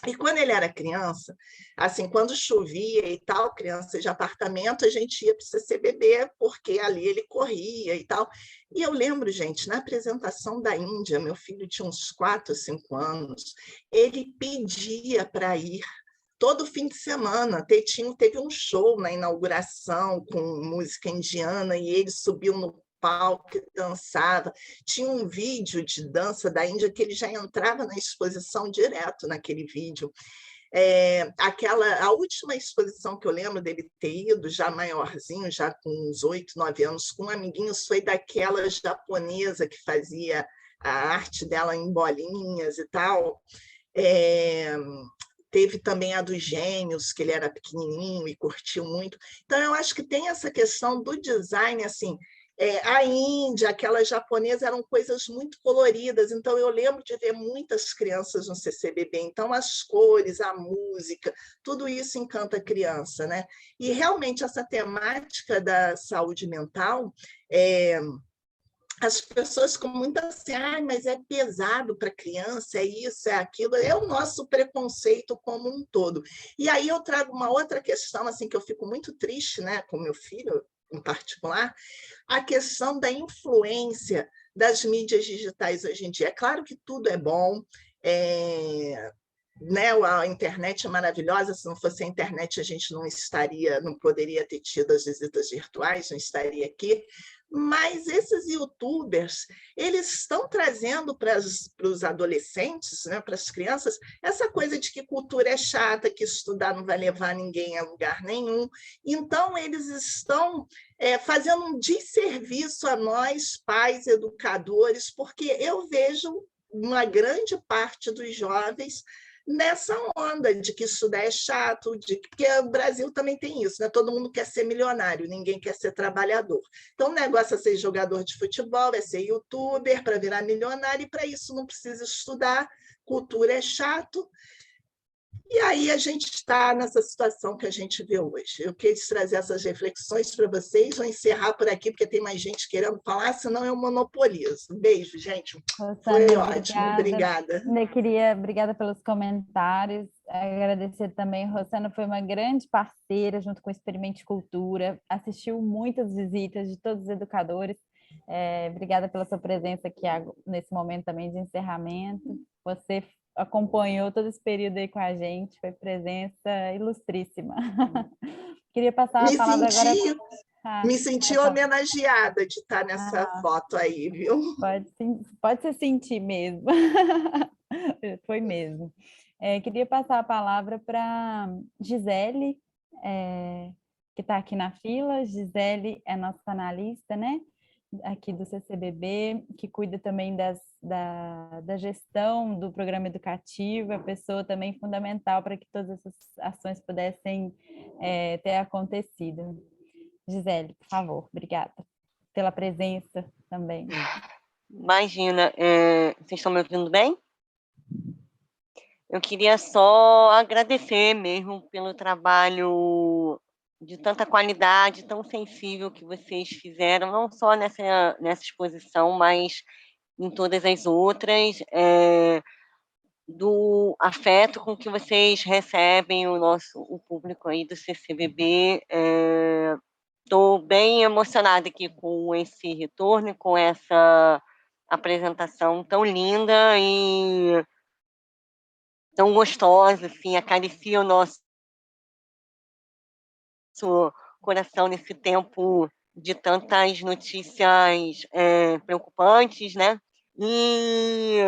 E quando ele era criança, assim, quando chovia e tal, criança de apartamento, a gente ia para o CCBB, porque ali ele corria e tal. E eu lembro, gente, na apresentação da Índia, meu filho tinha uns 4 ou 5 anos, ele pedia para ir todo fim de semana. Teve um show na inauguração com música indiana e ele subiu no palco e dançava. Tinha um vídeo de dança da Índia que ele já entrava na exposição direto naquele vídeo. A última exposição que eu lembro dele ter ido, já maiorzinho, já com uns 8, 9 anos, com amiguinhos, foi daquela japonesa que fazia a arte dela em bolinhas e tal. Teve também a dos Gêmeos, que ele era pequenininho e curtiu muito. Então, eu acho que tem essa questão do design, assim, a Índia, aquela japonesa, eram coisas muito coloridas, então eu lembro de ver muitas crianças no CCBB, então as cores, a música, tudo isso encanta a criança, né? E realmente essa temática da saúde mental, as pessoas com muita assim, mas é pesado para criança, é isso, é aquilo, é o nosso preconceito como um todo. E aí eu trago uma outra questão, assim, que eu fico muito triste, né, com meu filho, em particular, a questão da influência das mídias digitais hoje em dia. É claro que tudo é bom, né, a internet é maravilhosa, se não fosse a internet a gente não poderia ter tido as visitas virtuais, não estaria aqui, mas esses youtubers, eles estão trazendo para os adolescentes, né, para as crianças, essa coisa de que cultura é chata, que estudar não vai levar ninguém a lugar nenhum. Então, eles estão fazendo um desserviço a nós, pais, educadores, porque eu vejo uma grande parte dos jovens nessa onda de que estudar é chato, porque o Brasil também tem isso, né? Todo mundo quer ser milionário, ninguém quer ser trabalhador. Então, o negócio é ser jogador de futebol, é ser youtuber para virar milionário, e para isso não precisa estudar, cultura é chato. E aí a gente está nessa situação que a gente vê hoje. Eu quis trazer essas reflexões para vocês, vou encerrar por aqui, porque tem mais gente querendo falar, senão eu monopolizo. Um beijo, gente. Foi ótimo, obrigada. Obrigada pelos comentários, agradecer também, Rosana foi uma grande parceira junto com o Experimente Cultura, assistiu muitas visitas de todos os educadores, obrigada pela sua presença aqui nesse momento também de encerramento. Você acompanhou todo esse período aí com a gente, foi presença ilustríssima. Queria passar a palavra agora... Me senti homenageada de estar nessa foto aí, viu? Pode se sentir mesmo. Foi mesmo. Queria passar a palavra para Gisele, que está aqui na fila. Gisele é nossa analista, né? Aqui do CCBB, que cuida também da gestão do programa educativo, a pessoa também fundamental para que todas essas ações pudessem ter acontecido. Gisele, por favor, obrigada pela presença também. Imagina, vocês estão me ouvindo bem? Eu queria só agradecer mesmo pelo trabalho de tanta qualidade, tão sensível que vocês fizeram, não só nessa exposição, mas em todas as outras, do afeto com que vocês recebem o público aí do CCBB. Estou bem emocionada aqui com esse retorno, com essa apresentação tão linda e tão gostosa, assim, acaricia o nosso coração nesse tempo de tantas notícias preocupantes, né? E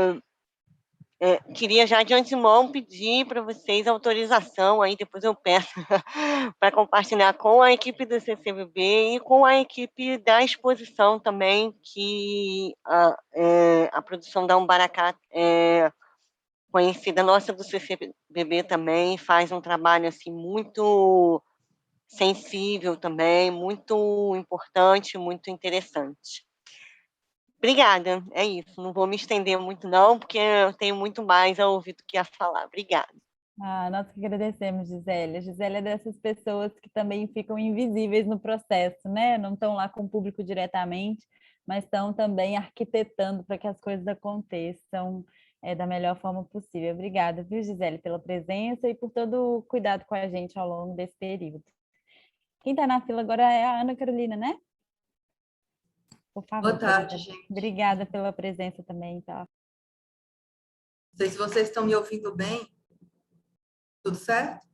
queria já de antemão pedir para vocês autorização, aí depois eu peço para compartilhar com a equipe do CCBB e com a equipe da exposição também, que a produção da Umbaracá conhecida nossa do CCBB também faz um trabalho assim muito sensível também, muito importante, muito interessante. Obrigada, é isso. Não vou me estender muito não, porque eu tenho muito mais a ouvir do que a falar. Obrigada. Nós que agradecemos, Gisele. A Gisele é dessas pessoas que também ficam invisíveis no processo, né? Não estão lá com o público diretamente, mas estão também arquitetando para que as coisas aconteçam da melhor forma possível. Obrigada, viu, Gisele, pela presença e por todo o cuidado com a gente ao longo desse período. Quem está na fila agora é a Ana Carolina, né? Por favor. Boa tarde, gente. Obrigada pela presença também, tá? Não sei se vocês estão me ouvindo bem. Tudo certo?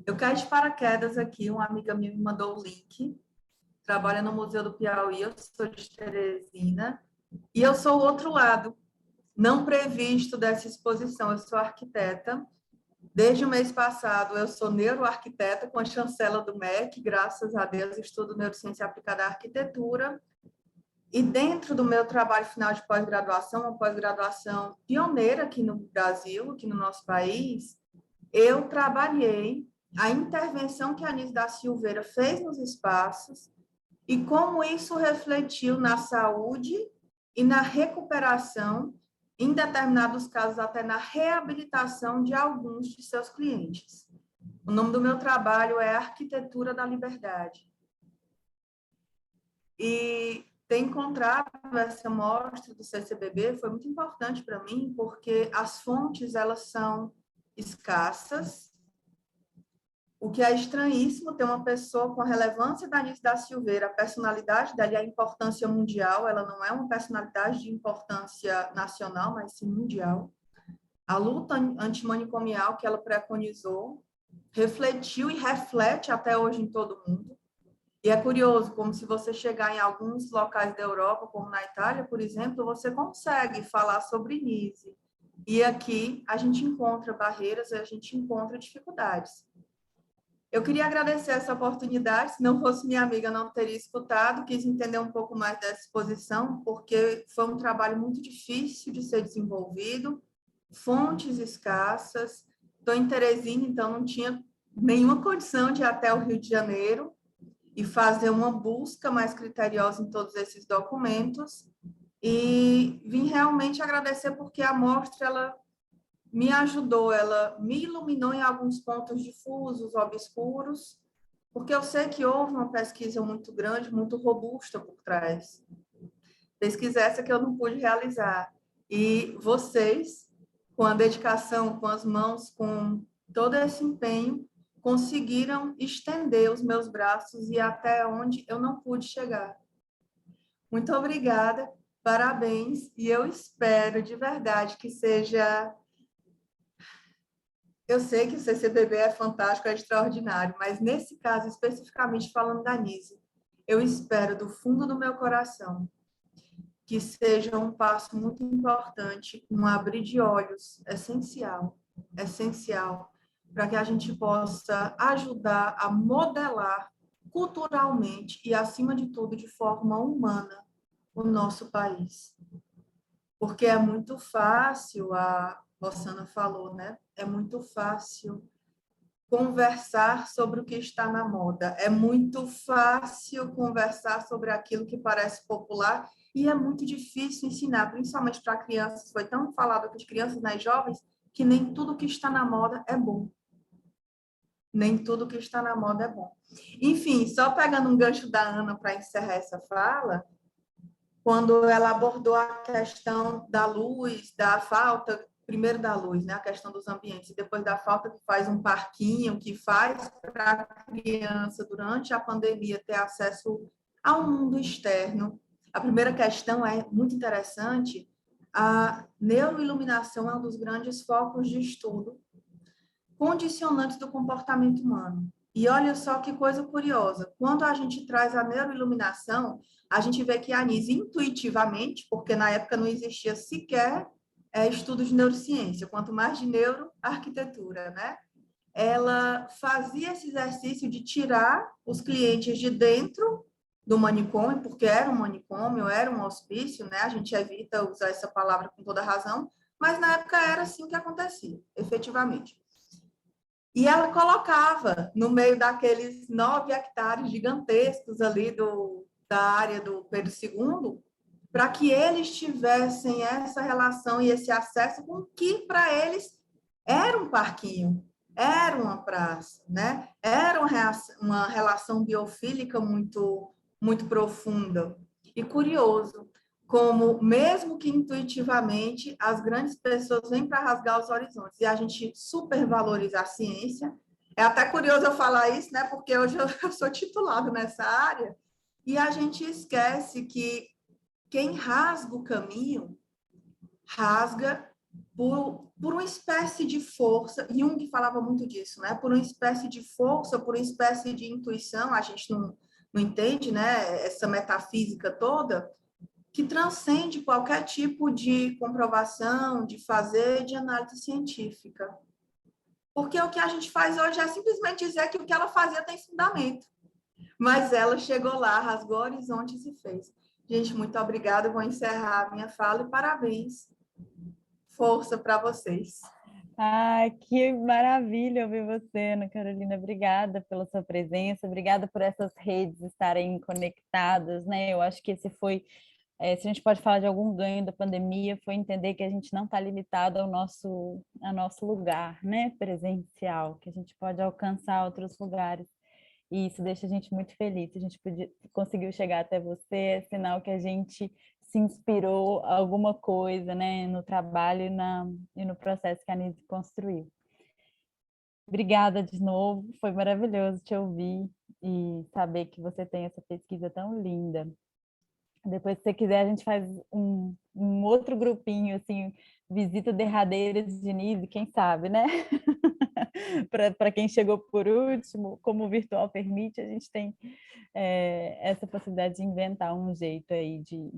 Eu caí de paraquedas aqui, uma amiga minha me mandou o link. Trabalha no Museu do Piauí, eu sou de Teresina. E eu sou o outro lado, não previsto dessa exposição. Eu sou arquiteta. Desde o mês passado, eu sou neuroarquiteta com a chancela do MEC, graças a Deus, estudo neurociência aplicada à arquitetura. E dentro do meu trabalho final de pós-graduação, uma pós-graduação pioneira aqui no Brasil, aqui no nosso país, eu trabalhei a intervenção que a Anísio da Silveira fez nos espaços e como isso refletiu na saúde e na recuperação, em determinados casos até na reabilitação de alguns de seus clientes. O nome do meu trabalho é Arquitetura da Liberdade. E ter encontrado essa mostra do CCBB foi muito importante para mim, porque as fontes elas são escassas, o que é estranhíssimo ter uma pessoa com a relevância da Anísio da Silveira, a personalidade dela e a importância mundial, ela não é uma personalidade de importância nacional, mas sim mundial. A luta antimanicomial que ela preconizou refletiu e reflete até hoje em todo mundo. E é curioso, como se você chegar em alguns locais da Europa, como na Itália, por exemplo, você consegue falar sobre Nise. E aqui a gente encontra barreiras, a gente encontra dificuldades. Eu queria agradecer essa oportunidade, se não fosse minha amiga, não teria escutado, quis entender um pouco mais dessa exposição, porque foi um trabalho muito difícil de ser desenvolvido, fontes escassas, estou em Teresina, então não tinha nenhuma condição de ir até o Rio de Janeiro e fazer uma busca mais criteriosa em todos esses documentos, e vim realmente agradecer porque a mostra, ela me ajudou, ela me iluminou em alguns pontos difusos, obscuros, porque eu sei que houve uma pesquisa muito grande, muito robusta por trás. Pesquisa essa que eu não pude realizar. E vocês, com a dedicação, com as mãos, com todo esse empenho, conseguiram estender os meus braços e até onde eu não pude chegar. Muito obrigada, parabéns, e eu espero de verdade que seja eu sei que o CCBB é fantástico, é extraordinário, mas nesse caso, especificamente falando da Nise, eu espero do fundo do meu coração que seja um passo muito importante, um abrir de olhos essencial, para que a gente possa ajudar a modelar culturalmente e, acima de tudo, de forma humana, o nosso país. Porque é muito fácil, a Rossana falou, né? É muito fácil conversar sobre o que está na moda. É muito fácil conversar sobre aquilo que parece popular e é muito difícil ensinar, principalmente para crianças. Foi tão falado aqui de crianças, né, jovens, que nem tudo que está na moda é bom. Nem tudo que está na moda é bom. Enfim, só pegando um gancho da Ana para encerrar essa fala, quando ela abordou a questão da luz, da falta, primeiro da luz, né, a questão dos ambientes, e depois da falta que faz um parquinho, que faz para a criança, durante a pandemia, ter acesso ao mundo externo. A primeira questão é muito interessante, a neuroiluminação é um dos grandes focos de estudo condicionantes do comportamento humano. E olha só que coisa curiosa, quando a gente traz a neuroiluminação, a gente vê que a Nise, intuitivamente, porque na época não existia sequer estudos de neurociência, quanto mais de neuroarquitetura, né? Ela fazia esse exercício de tirar os clientes de dentro do manicômio, porque era um manicômio, era um hospício, né? A gente evita usar essa palavra com toda razão, mas na época era assim que acontecia, efetivamente. E ela colocava no meio daqueles 9 hectares gigantescos ali da área do Pedro II, para que eles tivessem essa relação e esse acesso com o que para eles era um parquinho, era uma praça, né? Era uma relação biofílica muito, muito profunda. E curioso, como, mesmo que intuitivamente, as grandes pessoas vêm para rasgar os horizontes e a gente supervaloriza a ciência. É até curioso eu falar isso, né? Porque hoje eu sou titulado nessa área e a gente esquece que quem rasga o caminho, rasga por uma espécie de força, Jung falava muito disso, né? Por uma espécie de força, por uma espécie de intuição, a gente não entende, né? Essa metafísica toda, que transcende qualquer tipo de comprovação, de fazer, de análise científica. Porque o que a gente faz hoje é simplesmente dizer que o que ela fazia tem fundamento. Mas ela chegou lá, rasgou horizontes e fez. Gente, muito obrigada. Eu vou encerrar a minha fala e parabéns. Força para vocês. Ah, que maravilha ouvir você, Ana Carolina. Obrigada pela sua presença, obrigada por essas redes estarem conectadas, né? Eu acho que esse foi, se a gente pode falar de algum ganho da pandemia, foi entender que a gente não está limitado ao nosso lugar, né? Presencial, que a gente pode alcançar outros lugares. E isso deixa a gente muito feliz. A gente conseguiu chegar até você, é sinal que a gente se inspirou alguma coisa, né, no trabalho e no processo que a Nise construiu. Obrigada de novo, foi maravilhoso te ouvir e saber que você tem essa pesquisa tão linda. Depois, se você quiser, a gente faz um outro grupinho, assim, visita derradeira de Nise, quem sabe, né? Para quem chegou por último, como o virtual permite, a gente tem essa possibilidade de inventar um jeito aí de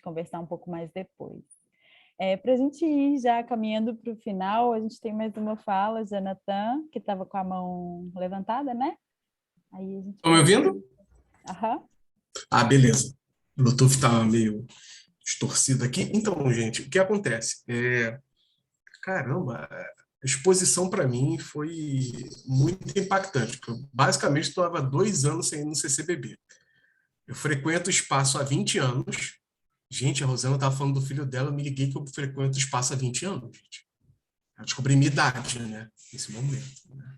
conversar um pouco mais depois. Para a gente ir já caminhando para o final, a gente tem mais uma fala, Jonathan, que estava com a mão levantada, né? Aí a gente... Estão me ouvindo? Aham. Ah, beleza. O Bluetooth estava meio distorcido aqui. Então, gente, o que acontece? Caramba, a exposição para mim foi muito impactante, porque eu basicamente estava 2 anos sem ir no CCBB. Eu frequento o espaço há 20 anos. Gente, a Rosana estava falando do filho dela, eu me liguei que eu frequento o espaço há 20 anos, gente. Eu descobri minha idade, né, nesse momento. Né?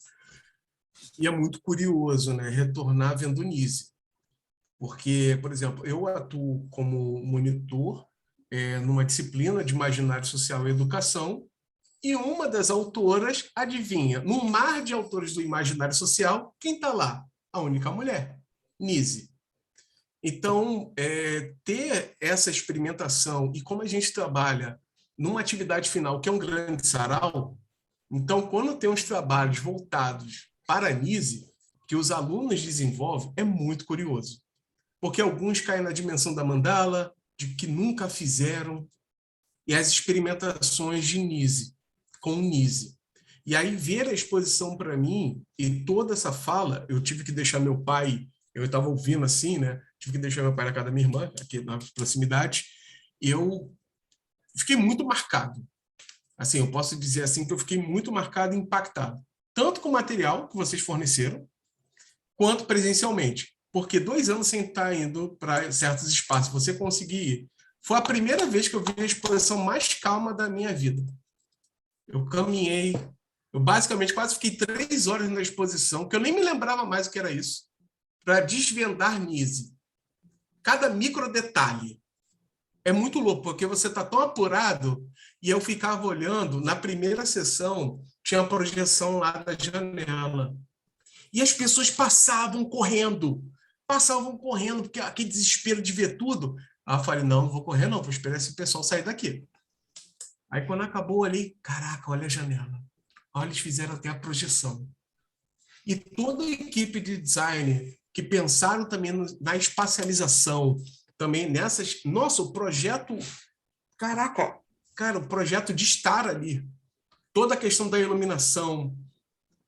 E é muito curioso, né, retornar vendo Nise. Porque, por exemplo, eu atuo como monitor numa disciplina de imaginário social e educação, e uma das autoras, adivinha, no mar de autores do imaginário social, quem está lá? A única mulher, Nise. Então, ter essa experimentação, e como a gente trabalha numa atividade final, que é um grande sarau, Então, quando tem uns trabalhos voltados para a NISE, que os alunos desenvolvem, é muito curioso. Porque alguns caem na dimensão da mandala, de que nunca fizeram, e as experimentações de NISE, com NISE. E aí, ver a exposição para mim, e toda essa fala, eu tive que deixar meu pai, eu estava ouvindo assim, né? Tive que deixar meu pai na casa da minha irmã, aqui na proximidade, e eu fiquei muito marcado. Assim, eu posso dizer assim que eu fiquei muito marcado e impactado, tanto com o material que vocês forneceram, quanto presencialmente. Porque 2 anos sem estar indo para certos espaços, você conseguir ir. Foi a primeira vez que eu vi a exposição mais calma da minha vida. Eu caminhei, eu basicamente quase fiquei 3 horas na exposição, que eu nem me lembrava mais o que era isso, para desvendar NISE. Cada micro detalhe. É muito louco, porque você está tão apurado, e eu ficava olhando, na primeira sessão, tinha a projeção lá da janela. E as pessoas passavam correndo, porque aquele desespero de ver tudo. Aí eu falei, não vou correr não, vou esperar esse pessoal sair daqui. Aí quando acabou ali, caraca, olha a janela. Olha, eles fizeram até a projeção. E toda a equipe de design que pensaram também na espacialização, também nessas... Nossa, o projeto... Caraca, cara, o projeto de estar ali. Toda a questão da iluminação.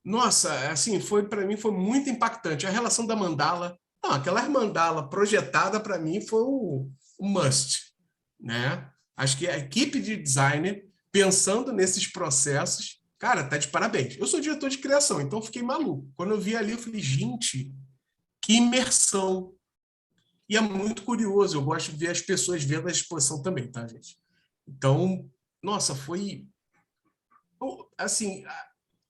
Nossa, assim, para mim foi muito impactante. A relação da mandala. Não, aquela mandala projetada, para mim, foi o must, né? Acho que a equipe de designer, pensando nesses processos, cara, tá de parabéns. Eu sou diretor de criação, então fiquei maluco. Quando eu vi ali, eu falei, gente, que imersão. E é muito curioso, eu gosto de ver as pessoas vendo a exposição também, tá, gente? Então, nossa, foi... Assim,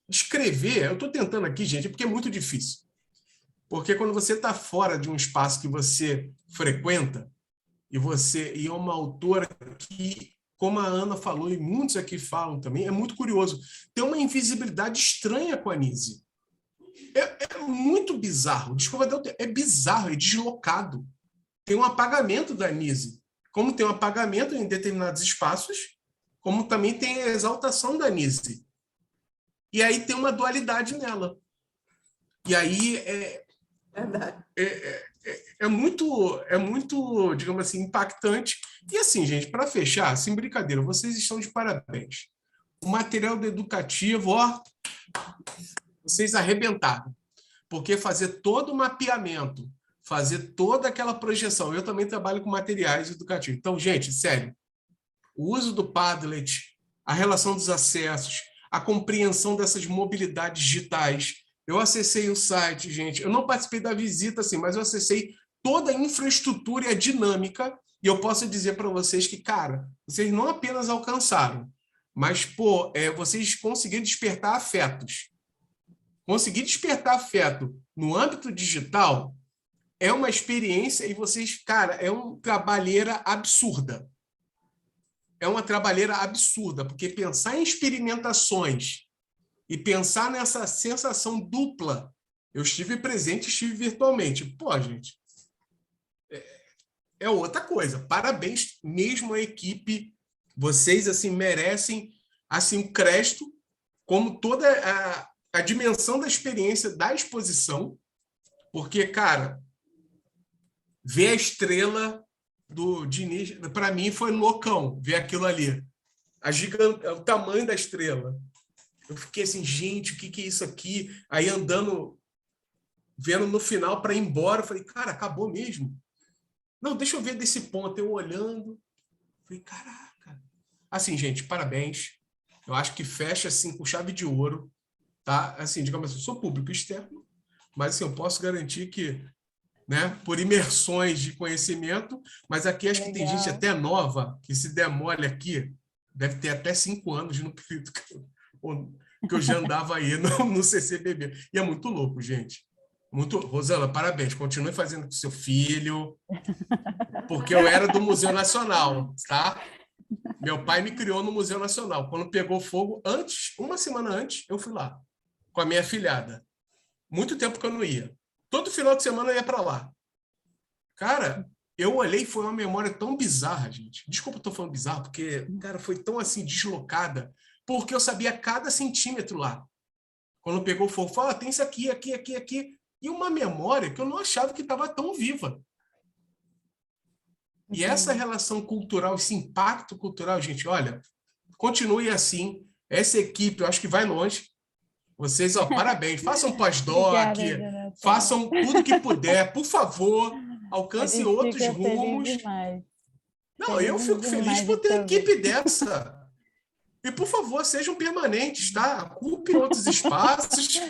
escrever, eu estou tentando aqui, gente, porque é muito difícil. Porque quando você está fora de um espaço que você frequenta, e é uma autora que, como a Ana falou, e muitos aqui falam também, é muito curioso. Tem uma invisibilidade estranha com a NISE. É muito bizarro. Desculpa, é bizarro, é deslocado. Tem um apagamento da NISE. Como tem um apagamento em determinados espaços, como também tem a exaltação da NISE. E aí tem uma dualidade nela. E aí é muito, digamos assim, impactante. E assim, gente, para fechar, sem brincadeira, vocês estão de parabéns. O material do educativo, ó, vocês arrebentaram. Porque fazer todo o mapeamento, fazer toda aquela projeção. Eu também trabalho com materiais educativos. Então, gente, sério, o uso do Padlet, a relação dos acessos, a compreensão dessas mobilidades digitais. Eu acessei o site, gente. Eu não participei da visita, assim, mas eu acessei toda a infraestrutura e a dinâmica, e eu posso dizer para vocês que, cara, vocês não apenas alcançaram, mas, vocês conseguiram despertar afetos. Conseguir despertar afeto no âmbito digital é uma experiência, e vocês, cara, é uma trabalheira absurda. É uma trabalheira absurda, porque pensar em experimentações e pensar nessa sensação dupla, eu estive presente, estive virtualmente. Pô, gente, é outra coisa. Parabéns mesmo à equipe. Vocês, assim, merecem, assim, um crédito, como toda a dimensão da experiência da exposição, porque, cara, ver a estrela do Diniz, para mim, foi loucão ver aquilo ali. O tamanho da estrela. Eu fiquei assim, gente, o que é isso aqui? Aí andando, vendo no final para ir embora, eu falei, cara, acabou mesmo? Não, deixa eu ver desse ponto. Eu olhando, falei, caraca. Assim, gente, parabéns. Eu acho que fecha assim com chave de ouro, tá? Assim, digamos assim, eu sou público externo, mas assim, eu posso garantir que, né, por imersões de conhecimento, mas aqui acho que tem gente até nova, que se der mole aqui, deve ter até 5 anos no período que eu já andava aí no CCBB. E é muito louco, gente. Muito... Rosana, parabéns. Continue fazendo com seu filho, porque eu era do Museu Nacional, tá? Meu pai me criou no Museu Nacional. Quando pegou fogo, uma semana antes, eu fui lá, com a minha afilhada. Muito tempo que eu não ia. Todo final de semana eu ia para lá. Cara, eu olhei e foi uma memória tão bizarra, gente. Desculpa eu estou falando bizarro, porque, cara, foi tão assim deslocada. porque eu sabia cada centímetro lá. Quando pegou fogo, falou, tem isso aqui, aqui, aqui, aqui. E uma memória que eu não achava que estava tão viva. E essa relação cultural, esse impacto cultural, gente, olha, continue assim. Essa equipe, eu acho que vai longe. Vocês, ó, parabéns. Façam pós-doc, façam tudo que puder. Por favor, alcance outros rumos. Não, eu fico feliz por ter equipe dessa. E, por favor, sejam permanentes, tá? Ocupem outros espaços.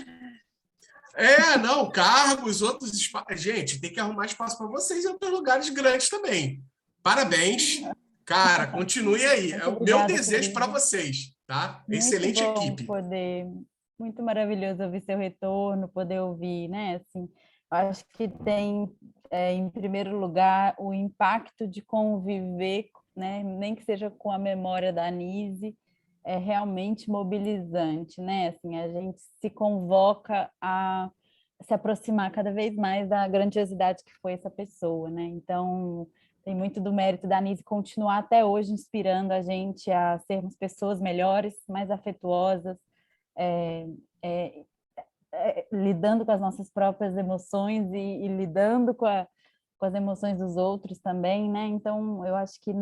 Não, cargos, outros espaços. Gente, tem que arrumar espaço para vocês em outros lugares grandes também. Parabéns. Cara, continue aí. É o meu desejo para vocês, tá? Excelente equipe. Muito maravilhoso ouvir seu retorno, poder ouvir, né? Assim, acho que tem, em primeiro lugar, o impacto de conviver, né? Nem que seja com a memória da Anise, é realmente mobilizante, né? Assim, a gente se convoca a se aproximar cada vez mais da grandiosidade que foi essa pessoa, né? Então, tem muito do mérito da Anise continuar até hoje inspirando a gente a sermos pessoas melhores, mais afetuosas, lidando com as nossas próprias emoções e lidando com as emoções dos outros também, né? Então, eu acho que a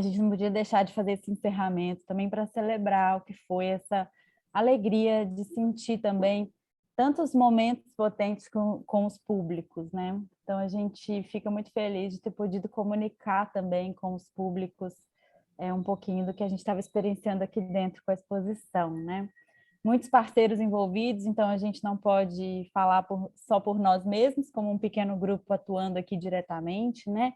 gente não podia deixar de fazer esse encerramento também para celebrar o que foi essa alegria de sentir também tantos momentos potentes com os públicos, né? Então, a gente fica muito feliz de ter podido comunicar também com os públicos um pouquinho do que a gente estava experienciando aqui dentro com a exposição, né? Muitos parceiros envolvidos, então a gente não pode falar só por nós mesmos, como um pequeno grupo atuando aqui diretamente, né?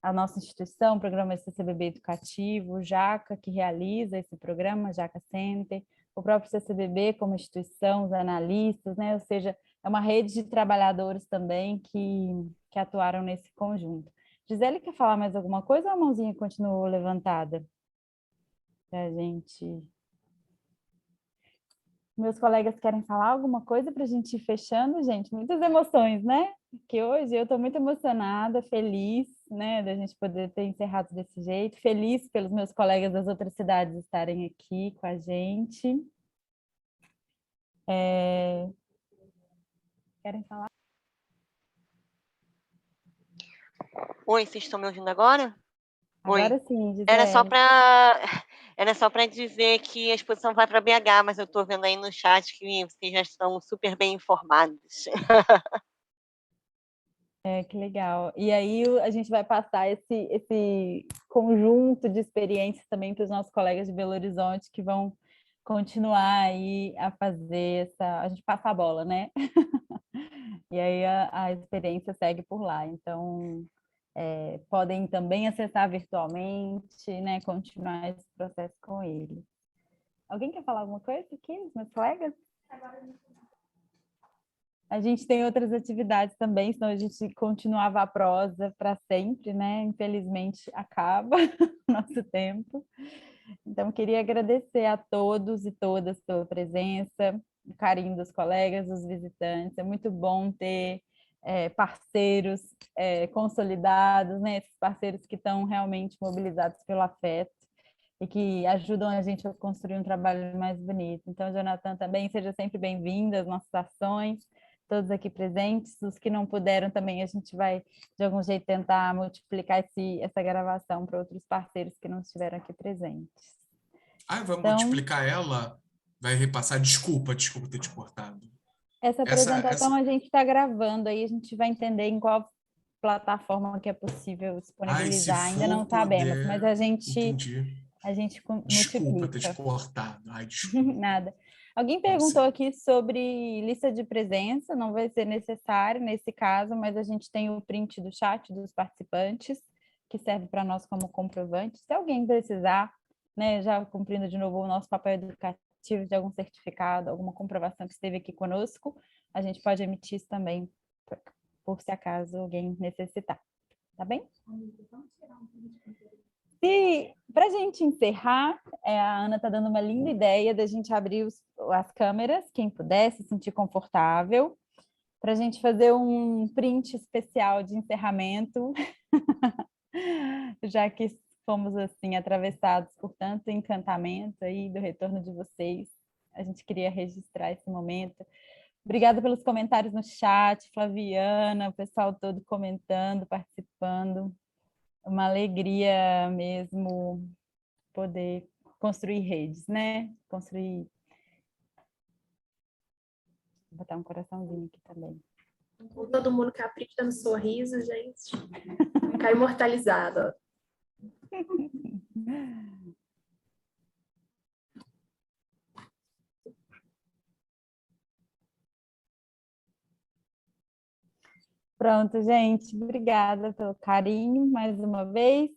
A nossa instituição, o programa CCBB Educativo, o JACA, que realiza esse programa, JACA Center, o próprio CCBB como instituição, os analistas, né? Ou seja, é uma rede de trabalhadores também que atuaram nesse conjunto. Gisele, quer falar mais alguma coisa ou a mãozinha continuou levantada? Para gente... Meus colegas querem falar alguma coisa para a gente ir fechando, gente? Muitas emoções, né? Que hoje eu estou muito emocionada, feliz, né, da gente poder ter encerrado desse jeito, feliz pelos meus colegas das outras cidades estarem aqui com a gente. Querem falar? Oi, vocês estão me ouvindo agora? Agora Oi. sim, Gisele. Era só para dizer que a exposição vai para BH, mas eu estou vendo aí no chat que vocês já estão super bem informados. Que legal. E aí a gente vai passar esse conjunto de experiências também para os nossos colegas de Belo Horizonte que vão continuar aí a fazer a gente passa a bola, né? E aí a experiência segue por lá. Então, podem também acessar virtualmente, né? Continuar esse processo com ele. Alguém quer falar alguma coisa aqui, os meus colegas? A gente tem outras atividades também, senão a gente continuava a prosa para sempre, né? Infelizmente, acaba o nosso tempo. Então, queria agradecer a todos e todas pela presença, o carinho dos colegas, dos visitantes. É muito bom ter parceiros consolidados, né? Esses parceiros que estão realmente mobilizados pelo afeto e que ajudam a gente a construir um trabalho mais bonito. Então, Jonathan, também seja sempre bem-vindo às nossas ações, todos aqui presentes, os que não puderam também, a gente vai, de algum jeito, tentar multiplicar essa gravação para outros parceiros que não estiveram aqui presentes. Vai multiplicar ela? Vai repassar? Desculpa ter te cortado. Essa apresentação a gente está gravando, aí a gente vai entender em qual plataforma que é possível disponibilizar. Ainda não sabemos, mas a gente multiplica. Desculpa ter te cortado. Desculpa. Nada. Alguém perguntou aqui sobre lista de presença, não vai ser necessário nesse caso, mas a gente tem o print do chat dos participantes, que serve para nós como comprovante. Se alguém precisar, né, já cumprindo de novo o nosso papel educativo de algum certificado, alguma comprovação que esteve aqui conosco, a gente pode emitir isso também, por se acaso alguém necessitar. Tá bem? Para a gente encerrar, a Ana está dando uma linda ideia da gente abrir as câmeras, quem puder se sentir confortável, para a gente fazer um print especial de encerramento, já que fomos assim atravessados por tanto encantamento aí do retorno de vocês. A gente queria registrar esse momento. Obrigada pelos comentários no chat, Flaviana, o pessoal todo comentando, participando. Uma alegria mesmo poder construir redes, né? Construir. Vou botar um coraçãozinho aqui também. Todo mundo capricha no sorriso, gente. Ficar imortalizado, ó. Pronto, gente. Obrigada pelo carinho mais uma vez.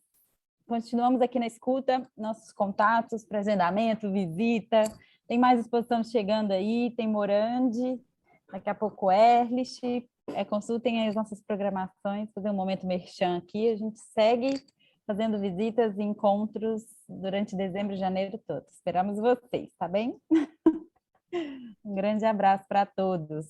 Continuamos aqui na escuta, nossos contatos para agendamento, visita. Tem mais exposição chegando aí, tem Morandi, daqui a pouco Erlich. Consultem aí as nossas programações, fazer um momento merchan aqui. A gente segue fazendo visitas e encontros durante dezembro e janeiro todo. Esperamos vocês, tá bem? Um grande abraço para todos.